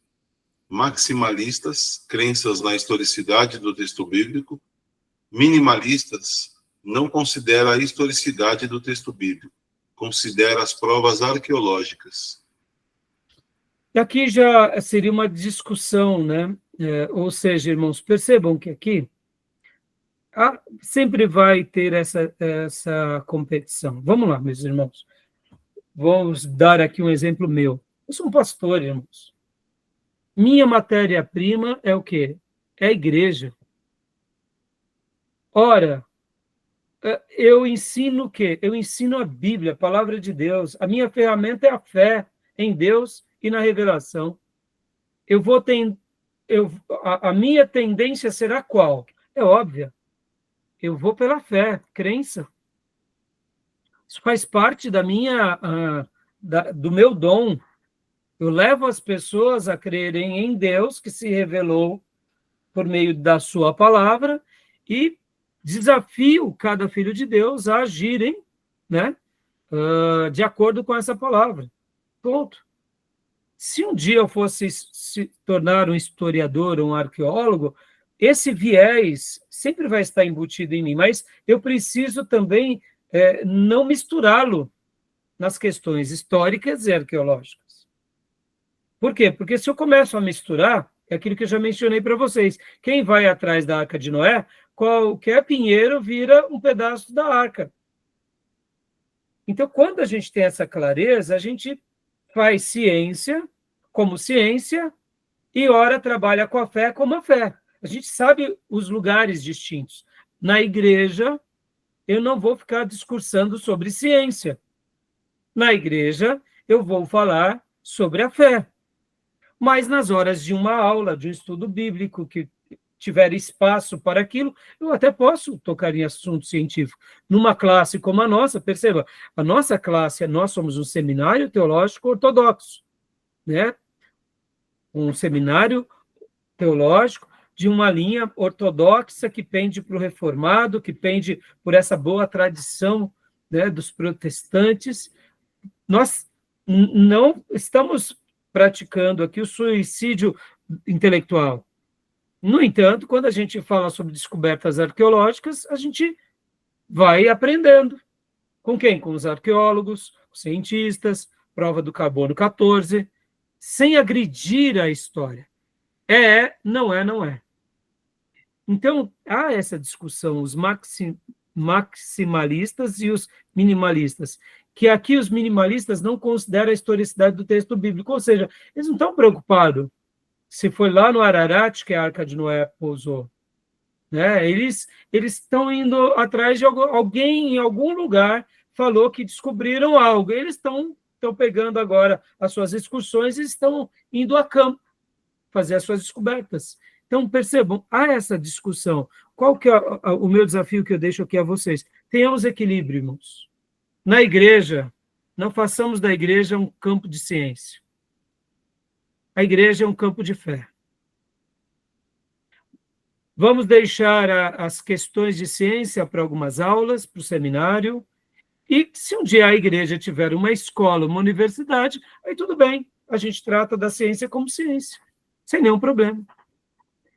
maximalistas, crenças na historicidade do texto bíblico, minimalistas, não considera a historicidade do texto bíblico, considera as provas arqueológicas. E aqui já seria uma discussão, né? Ou seja, irmãos, percebam que aqui sempre vai ter essa competição. Vamos lá, meus irmãos. Vamos dar aqui um exemplo meu. Eu sou um pastor, irmãos. Minha matéria-prima é o quê? É a igreja. Ora, eu ensino o quê? Eu ensino a Bíblia, a palavra de Deus. A minha ferramenta é a fé em Deus e na revelação. A minha tendência será qual? É óbvia. Eu vou pela fé, crença. Isso faz parte do meu dom. Eu levo as pessoas a crerem em Deus, que se revelou por meio da sua palavra, e desafio cada filho de Deus a agirem né? De acordo com essa palavra. Ponto. Se um dia eu fosse se tornar um historiador, um arqueólogo, esse viés sempre vai estar embutido em mim, mas eu preciso também não misturá-lo nas questões históricas e arqueológicas. Por quê? Porque se eu começo a misturar, é aquilo que eu já mencionei para vocês, quem vai atrás da Arca de Noé, qualquer pinheiro vira um pedaço da arca. Então, quando a gente tem essa clareza, a gente faz ciência como ciência e, ora, trabalha com a fé como a fé. A gente sabe os lugares distintos. Na igreja, eu não vou ficar discursando sobre ciência. Na igreja, eu vou falar sobre a fé. Mas nas horas de uma aula, de um estudo bíblico, que tiver espaço para aquilo, eu até posso tocar em assunto científico. Numa classe como a nossa, perceba, a nossa classe, nós somos um seminário teológico ortodoxo, né? Um seminário teológico de uma linha ortodoxa que pende para o reformado, que pende por essa boa tradição, né, dos protestantes. Nós não estamos praticando aqui o suicídio intelectual. No entanto, quando a gente fala sobre descobertas arqueológicas, a gente vai aprendendo. Com quem? Com os arqueólogos, os cientistas, prova do carbono 14, sem agredir a história. Não é, não é. Então, há essa discussão, os maximalistas e os minimalistas, que aqui os minimalistas não consideram a historicidade do texto bíblico, ou seja, eles não estão preocupados se foi lá no Ararat que a Arca de Noé pousou. Né? Eles estão indo atrás de alguém em algum lugar falou que descobriram algo. Eles estão pegando agora as suas excursões e estão indo a campo fazer as suas descobertas. Então, percebam, há essa discussão. Qual que é o meu desafio que eu deixo aqui a vocês? Tenhamos equilíbrio, irmãos. Na igreja, não façamos da igreja um campo de ciência. A igreja é um campo de fé. Vamos deixar as questões de ciência para algumas aulas, para o seminário, e se um dia a igreja tiver uma escola, uma universidade, aí tudo bem, a gente trata da ciência como ciência, sem nenhum problema.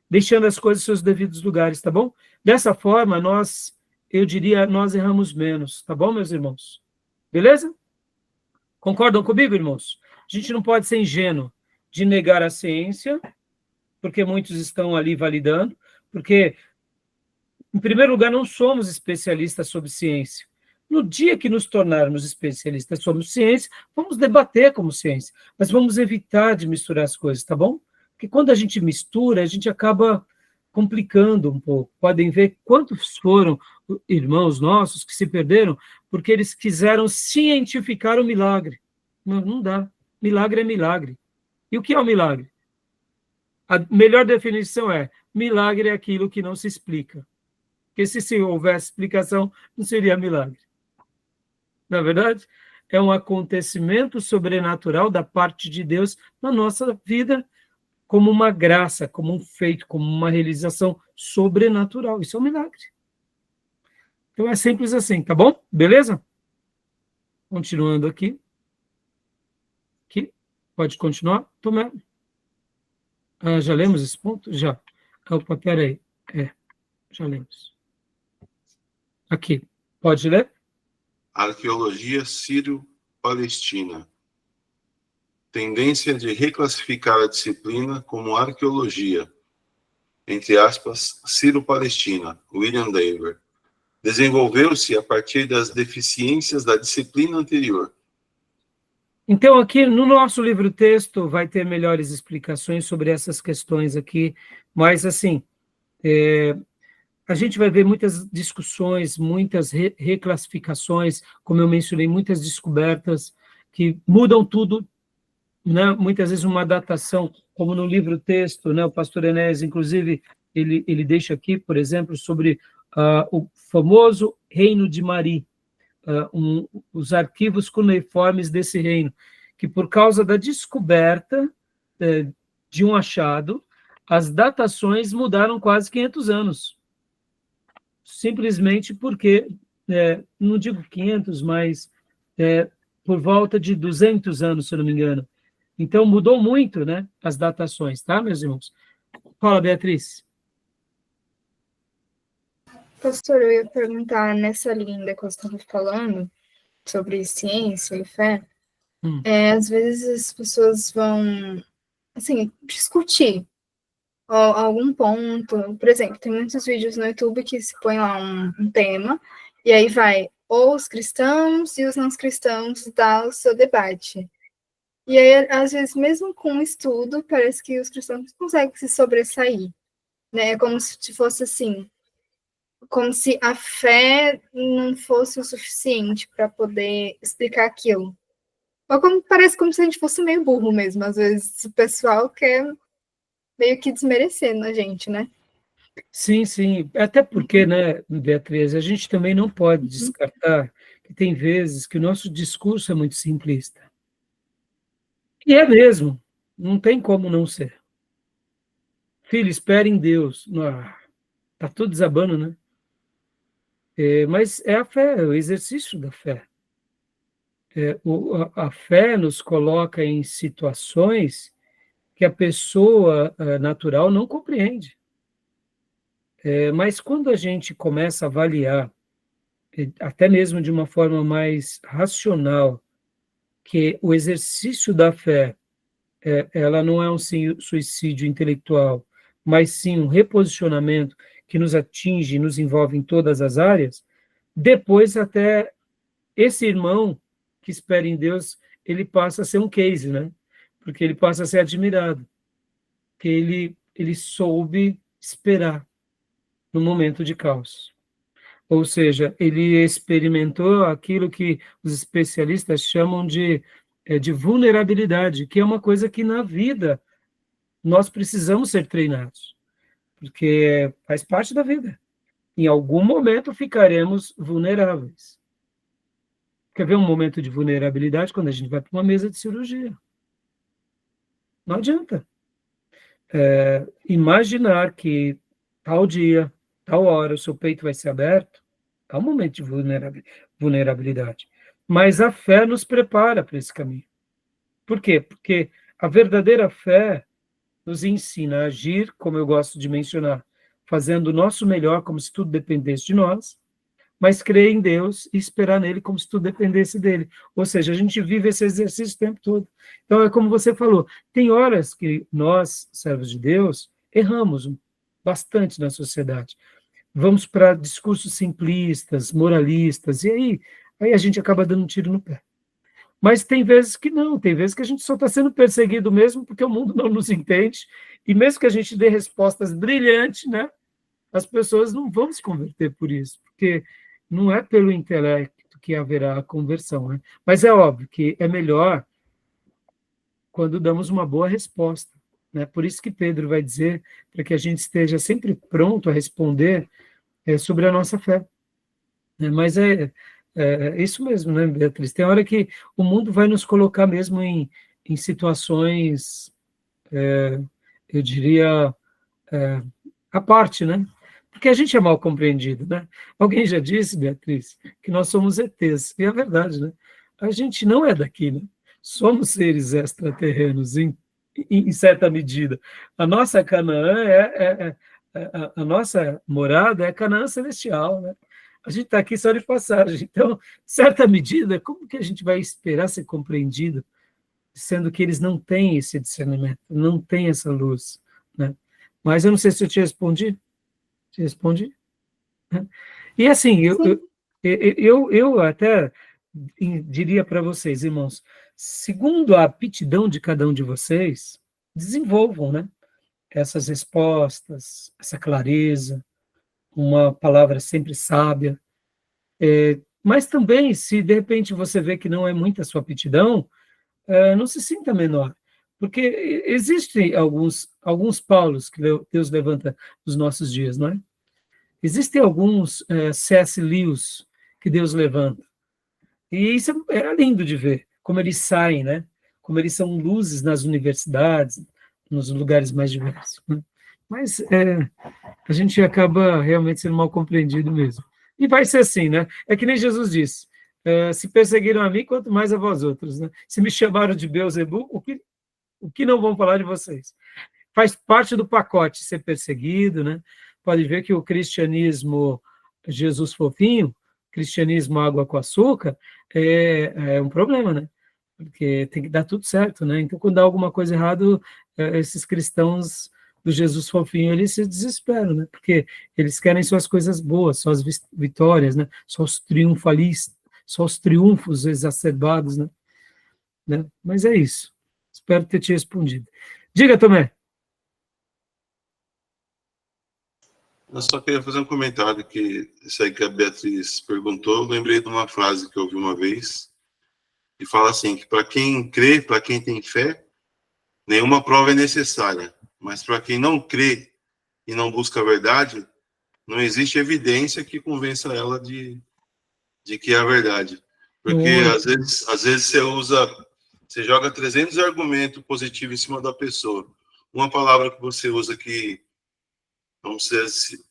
Deixando as coisas em seus devidos lugares, tá bom? Dessa forma, eu diria, nós erramos menos, tá bom, meus irmãos? Beleza? Concordam comigo, irmãos? A gente não pode ser ingênuo de negar a ciência, porque muitos estão ali validando, porque, em primeiro lugar, não somos especialistas sobre ciência. No dia que nos tornarmos especialistas sobre ciência, vamos debater como ciência, mas vamos evitar de misturar as coisas, tá bom? Porque quando a gente mistura, a gente acaba complicando um pouco. Podem ver quantos foram irmãos nossos que se perderam porque eles quiseram cientificar o milagre. Não dá. Milagre é milagre. E o que é o milagre? A melhor definição é: milagre é aquilo que não se explica. Porque se houvesse explicação, não seria milagre. Na verdade, é um acontecimento sobrenatural da parte de Deus na nossa vida, como uma graça, como um feito, como uma realização sobrenatural. Isso é um milagre. Então é simples assim, tá bom? Beleza? Continuando aqui. Aqui. Pode continuar? Tomé. Já lemos esse ponto? Já. Opa, peraí. Já lemos. Aqui. Pode ler? Arqueologia sírio-palestina. Tendência de reclassificar a disciplina como arqueologia, entre aspas, sírio-palestina, William Daver. Desenvolveu-se a partir das deficiências da disciplina anterior. Então, aqui no nosso livro-texto vai ter melhores explicações sobre essas questões aqui, mas, assim, a gente vai ver muitas discussões, muitas reclassificações, como eu mencionei, muitas descobertas que mudam tudo, né? Muitas vezes uma datação, como no livro-texto, né? O pastor Enéas, inclusive, ele deixa aqui, por exemplo, sobre o famoso Reino de Mari, os arquivos cuneiformes desse reino, que por causa da descoberta de um achado, as datações mudaram quase 500 anos. Simplesmente porque não digo 500, mas por volta de 200 anos, se eu não me engano. Então, mudou muito, né, as datações, tá, meus irmãos? Fala, Beatriz. Pastor, eu ia perguntar nessa linha que você estava falando sobre ciência e fé. Às vezes as pessoas vão, assim, discutir algum ponto. Por exemplo, tem muitos vídeos no YouTube que se põe lá um tema, e aí vai ou os cristãos e os não cristãos dar o seu debate. E aí, às vezes, mesmo com um estudo, parece que os cristãos conseguem se sobressair, né? É como se fosse assim, como se a fé não fosse o suficiente para poder explicar aquilo. Ou parece como se a gente fosse meio burro mesmo. Às vezes o pessoal quer meio que desmerecendo a gente, né? Sim, sim. Até porque, né, Beatriz, a gente também não pode descartar que tem vezes que o nosso discurso é muito simplista. E é mesmo. Não tem como não ser. Filho, espere em Deus. Tá tudo desabando, né? Mas é a fé, é o exercício da fé. A fé nos coloca em situações que a pessoa natural não compreende. Mas quando a gente começa a avaliar, até mesmo de uma forma mais racional, que o exercício da fé, ela não é um suicídio intelectual, mas sim um reposicionamento que nos atinge, nos envolve em todas as áreas, depois até esse irmão que espera em Deus, ele passa a ser um case, né? Porque ele passa a ser admirado, que ele soube esperar no momento de caos. Ou seja, ele experimentou aquilo que os especialistas chamam de vulnerabilidade, que é uma coisa que na vida nós precisamos ser treinados, porque faz parte da vida. Em algum momento ficaremos vulneráveis. Quer ver um momento de vulnerabilidade? Quando a gente vai para uma mesa de cirurgia. Não adianta. Imaginar que tal dia, tal hora, o seu peito vai ser aberto, é um momento de vulnerabilidade. Mas a fé nos prepara para esse caminho. Por quê? Porque a verdadeira fé nos ensina a agir, como eu gosto de mencionar, fazendo o nosso melhor, como se tudo dependesse de nós, mas crer em Deus e esperar nele como se tudo dependesse dele. Ou seja, a gente vive esse exercício o tempo todo. Então, é como você falou, tem horas que nós, servos de Deus, erramos bastante na sociedade. Vamos para discursos simplistas, moralistas, e aí a gente acaba dando um tiro no pé. Mas tem vezes que não, tem vezes que a gente só está sendo perseguido mesmo porque o mundo não nos entende, e mesmo que a gente dê respostas brilhantes, né, as pessoas não vão se converter por isso, porque não é pelo intelecto que haverá a conversão, né? Mas é óbvio que é melhor quando damos uma boa resposta, né? Por isso que Pedro vai dizer para que a gente esteja sempre pronto a responder sobre a nossa fé. Mas é isso mesmo, né, Beatriz? Tem hora que o mundo vai nos colocar mesmo em situações, eu diria, à parte, né? Porque a gente é mal compreendido, né? Alguém já disse, Beatriz, que nós somos ETs, e é verdade, né? A gente não é daqui, né? Somos seres extraterrenos, em certa medida. A nossa Canaã a nossa morada é Canaã celestial, né? A gente está aqui só de passagem. Então, em certa medida, como que a gente vai esperar ser compreendido, sendo que eles não têm esse discernimento, não têm essa luz, né? Mas eu não sei se eu te respondi. Te respondi? E assim, eu até diria para vocês, irmãos, segundo a aptidão de cada um de vocês, desenvolvam, né, essas respostas, essa clareza, uma palavra sempre sábia. Mas também, se de repente você vê que não é muita sua aptidão, não se sinta menor, porque existem alguns Paulos que Deus levanta nos nossos dias, não é? Existem alguns C.S. Lewis que Deus levanta. E isso é lindo de ver, como eles saem, né? Como eles são luzes nas universidades, nos lugares mais diversos, né? Mas a gente acaba realmente sendo mal compreendido mesmo. E vai ser assim, né? É que nem Jesus disse, se perseguiram a mim, quanto mais a vós outros, né? Se me chamaram de Beelzebul, o que não vão falar de vocês? Faz parte do pacote ser perseguido, né? Pode ver que o cristianismo Jesus fofinho, cristianismo água com açúcar, é um problema, né? Porque tem que dar tudo certo, né? Então, quando dá alguma coisa errada, esses cristãos do Jesus fofinho, eles se desesperam, né? Porque eles querem só as coisas boas, só as vitórias, né? Só os triunfalistas, só os triunfos exacerbados, né? Mas é isso. Espero ter te respondido. Diga, Tomé. Eu só queria fazer um comentário que isso aí que a Beatriz perguntou, eu lembrei de uma frase que eu ouvi uma vez, que fala assim, que para quem crê, para quem tem fé, nenhuma prova é necessária, mas para quem não crê e não busca a verdade, não existe evidência que convença ela de que é a verdade. Porque às vezes você joga 300 argumentos positivos em cima da pessoa. Uma palavra que você usa que, vamos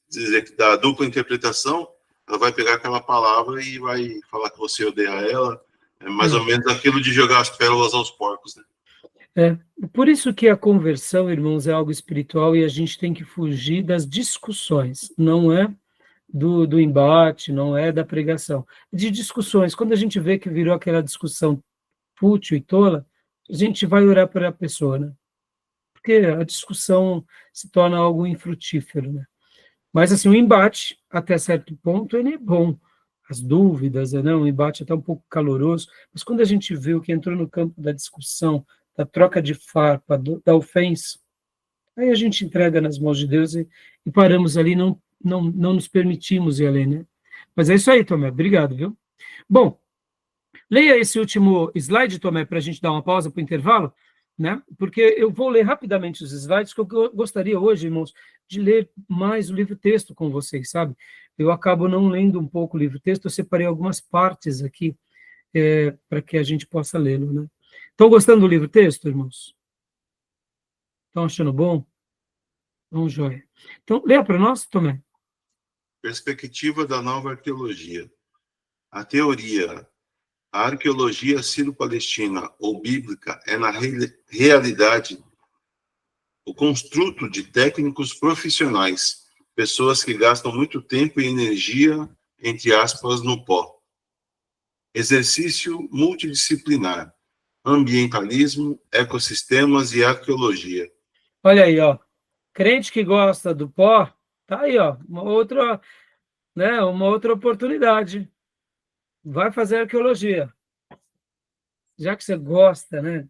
dizer que dá dupla interpretação, ela vai pegar aquela palavra e vai falar que você odeia ela. É mais ou menos aquilo de jogar as pérolas aos porcos, né? Por isso que a conversão, irmãos, é algo espiritual e a gente tem que fugir das discussões, não é do embate, não é da pregação, de discussões. Quando a gente vê que virou aquela discussão fútil e tola, a gente vai orar para a pessoa, né? Porque a discussão se torna algo infrutífero, né? Mas, assim, o embate, até certo ponto, ele é bom. As dúvidas, né? O embate até um pouco caloroso, mas quando a gente vê o que entrou no campo da discussão, da troca de farpa, da ofensa, aí a gente entrega nas mãos de Deus e paramos ali, não nos permitimos ir além, né? Mas é isso aí, Tomé, obrigado, viu? Bom, leia esse último slide, Tomé, para a gente dar uma pausa para o intervalo, né? Porque eu vou ler rapidamente os slides, que eu gostaria hoje, irmãos, de ler mais o livro-texto com vocês, sabe? Eu acabo não lendo um pouco o livro-texto, eu separei algumas partes aqui para que a gente possa lê-lo, né? Estão gostando do livro-texto, irmãos? Estão achando bom? Então, joia. Então, leia para nós, Tomé. Perspectiva da nova arqueologia. A teoria, a arqueologia sírio-palestina ou bíblica é, na realidade, o construto de técnicos profissionais, pessoas que gastam muito tempo e energia, entre aspas, no pó. Exercício multidisciplinar, ambientalismo, ecossistemas e arqueologia. Olha aí, ó. Crente que gosta do pó, tá aí, ó, uma outra oportunidade. Vai fazer arqueologia. Já que você gosta, né?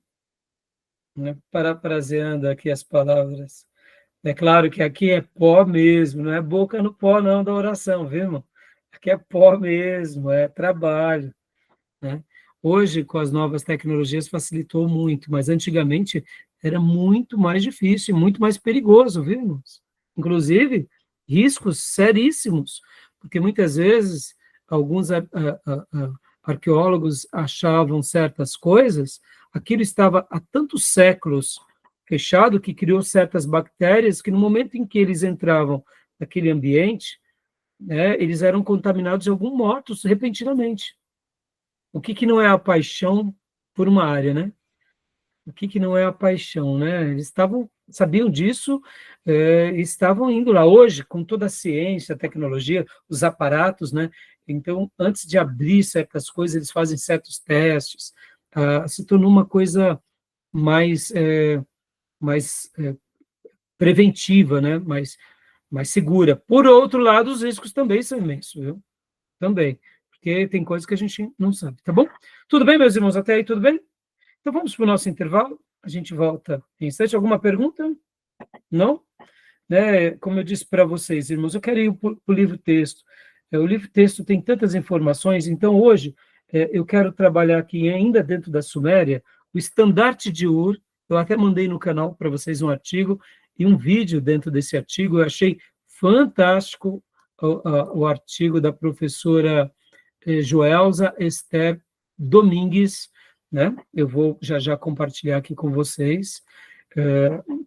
Parafraseando aqui as palavras. É claro que aqui é pó mesmo, não é boca no pó não da oração, viu, irmão? Aqui é pó mesmo, é trabalho, né? Hoje, com as novas tecnologias, facilitou muito, mas antigamente era muito mais difícil, muito mais perigoso, viu, irmãos? Inclusive, riscos seríssimos, porque muitas vezes alguns arqueólogos achavam certas coisas, aquilo estava há tantos séculos fechado que criou certas bactérias que no momento em que eles entravam naquele ambiente, né, eles eram contaminados e alguns mortos repentinamente. O que não é a paixão por uma área, né? O que não é a paixão, né? Eles sabiam disso, estavam indo lá. Hoje, com toda a ciência, a tecnologia, os aparatos, né? Então, antes de abrir certas coisas, eles fazem certos testes. Se tornou uma coisa mais preventiva, né? mais segura. Por outro lado, os riscos também são imensos, viu? Também. Porque tem coisas que a gente não sabe, tá bom? Tudo bem, meus irmãos? Até aí, tudo bem? Então vamos para o nosso intervalo. A gente volta em instante. Alguma pergunta? Não? Né? Como eu disse para vocês, irmãos, eu quero ir para o livro-texto. O livro-texto tem tantas informações, então hoje eu quero trabalhar aqui, ainda dentro da Suméria, o estandarte de Ur. Eu até mandei no canal para vocês um artigo e um vídeo dentro desse artigo. Eu achei fantástico o artigo da professora Joelza Esther Domingues, né? Eu vou já compartilhar aqui com vocês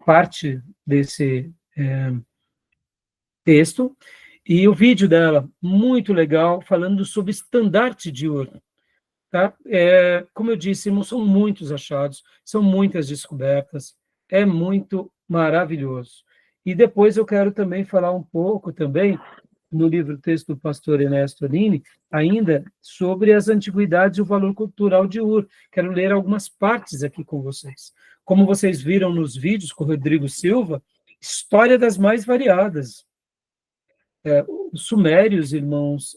parte desse texto. E o vídeo dela, muito legal, falando sobre estandarte de Ur. Tá? Como eu disse, irmãos, são muitos achados, são muitas descobertas, é muito maravilhoso. E depois eu quero também falar um pouco também, no livro texto do pastor Ernesto Nini, ainda sobre as antiguidades e o valor cultural de Ur. Quero ler algumas partes aqui com vocês. Como vocês viram nos vídeos com o Rodrigo Silva, história das mais variadas. Os sumérios, irmãos,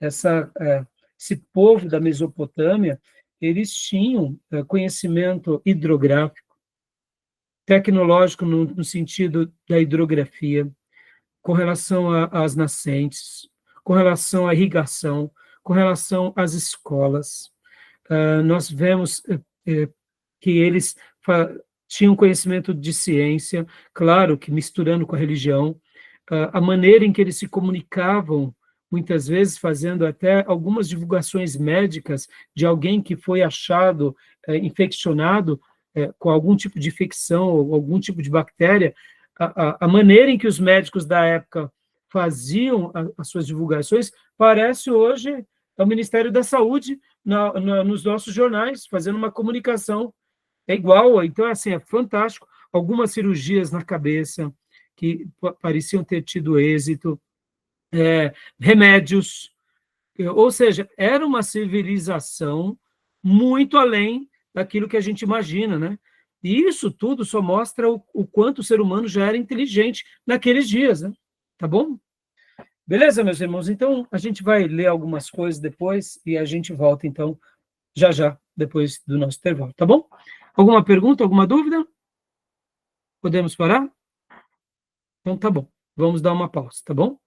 esse povo da Mesopotâmia, eles tinham conhecimento hidrográfico, tecnológico no sentido da hidrografia, com relação às nascentes, com relação à irrigação, com relação às escolas. Nós vemos que eles tinham conhecimento de ciência, claro que misturando com a religião, a maneira em que eles se comunicavam, muitas vezes fazendo até algumas divulgações médicas de alguém que foi achado infeccionado com algum tipo de infecção ou algum tipo de bactéria. A maneira em que os médicos da época faziam as suas divulgações parece hoje o Ministério da Saúde nos nossos jornais, fazendo uma comunicação igual. Então, assim, é fantástico. Algumas cirurgias na cabeça que pareciam ter tido êxito, remédios, ou seja, era uma civilização muito além daquilo que a gente imagina, né? E isso tudo só mostra o quanto o ser humano já era inteligente naqueles dias, né? Tá bom? Beleza, meus irmãos? Então, a gente vai ler algumas coisas depois e a gente volta, então, já, depois do nosso intervalo, tá bom? Alguma pergunta, alguma dúvida? Podemos parar? Então, tá bom. Vamos dar uma pausa, tá bom?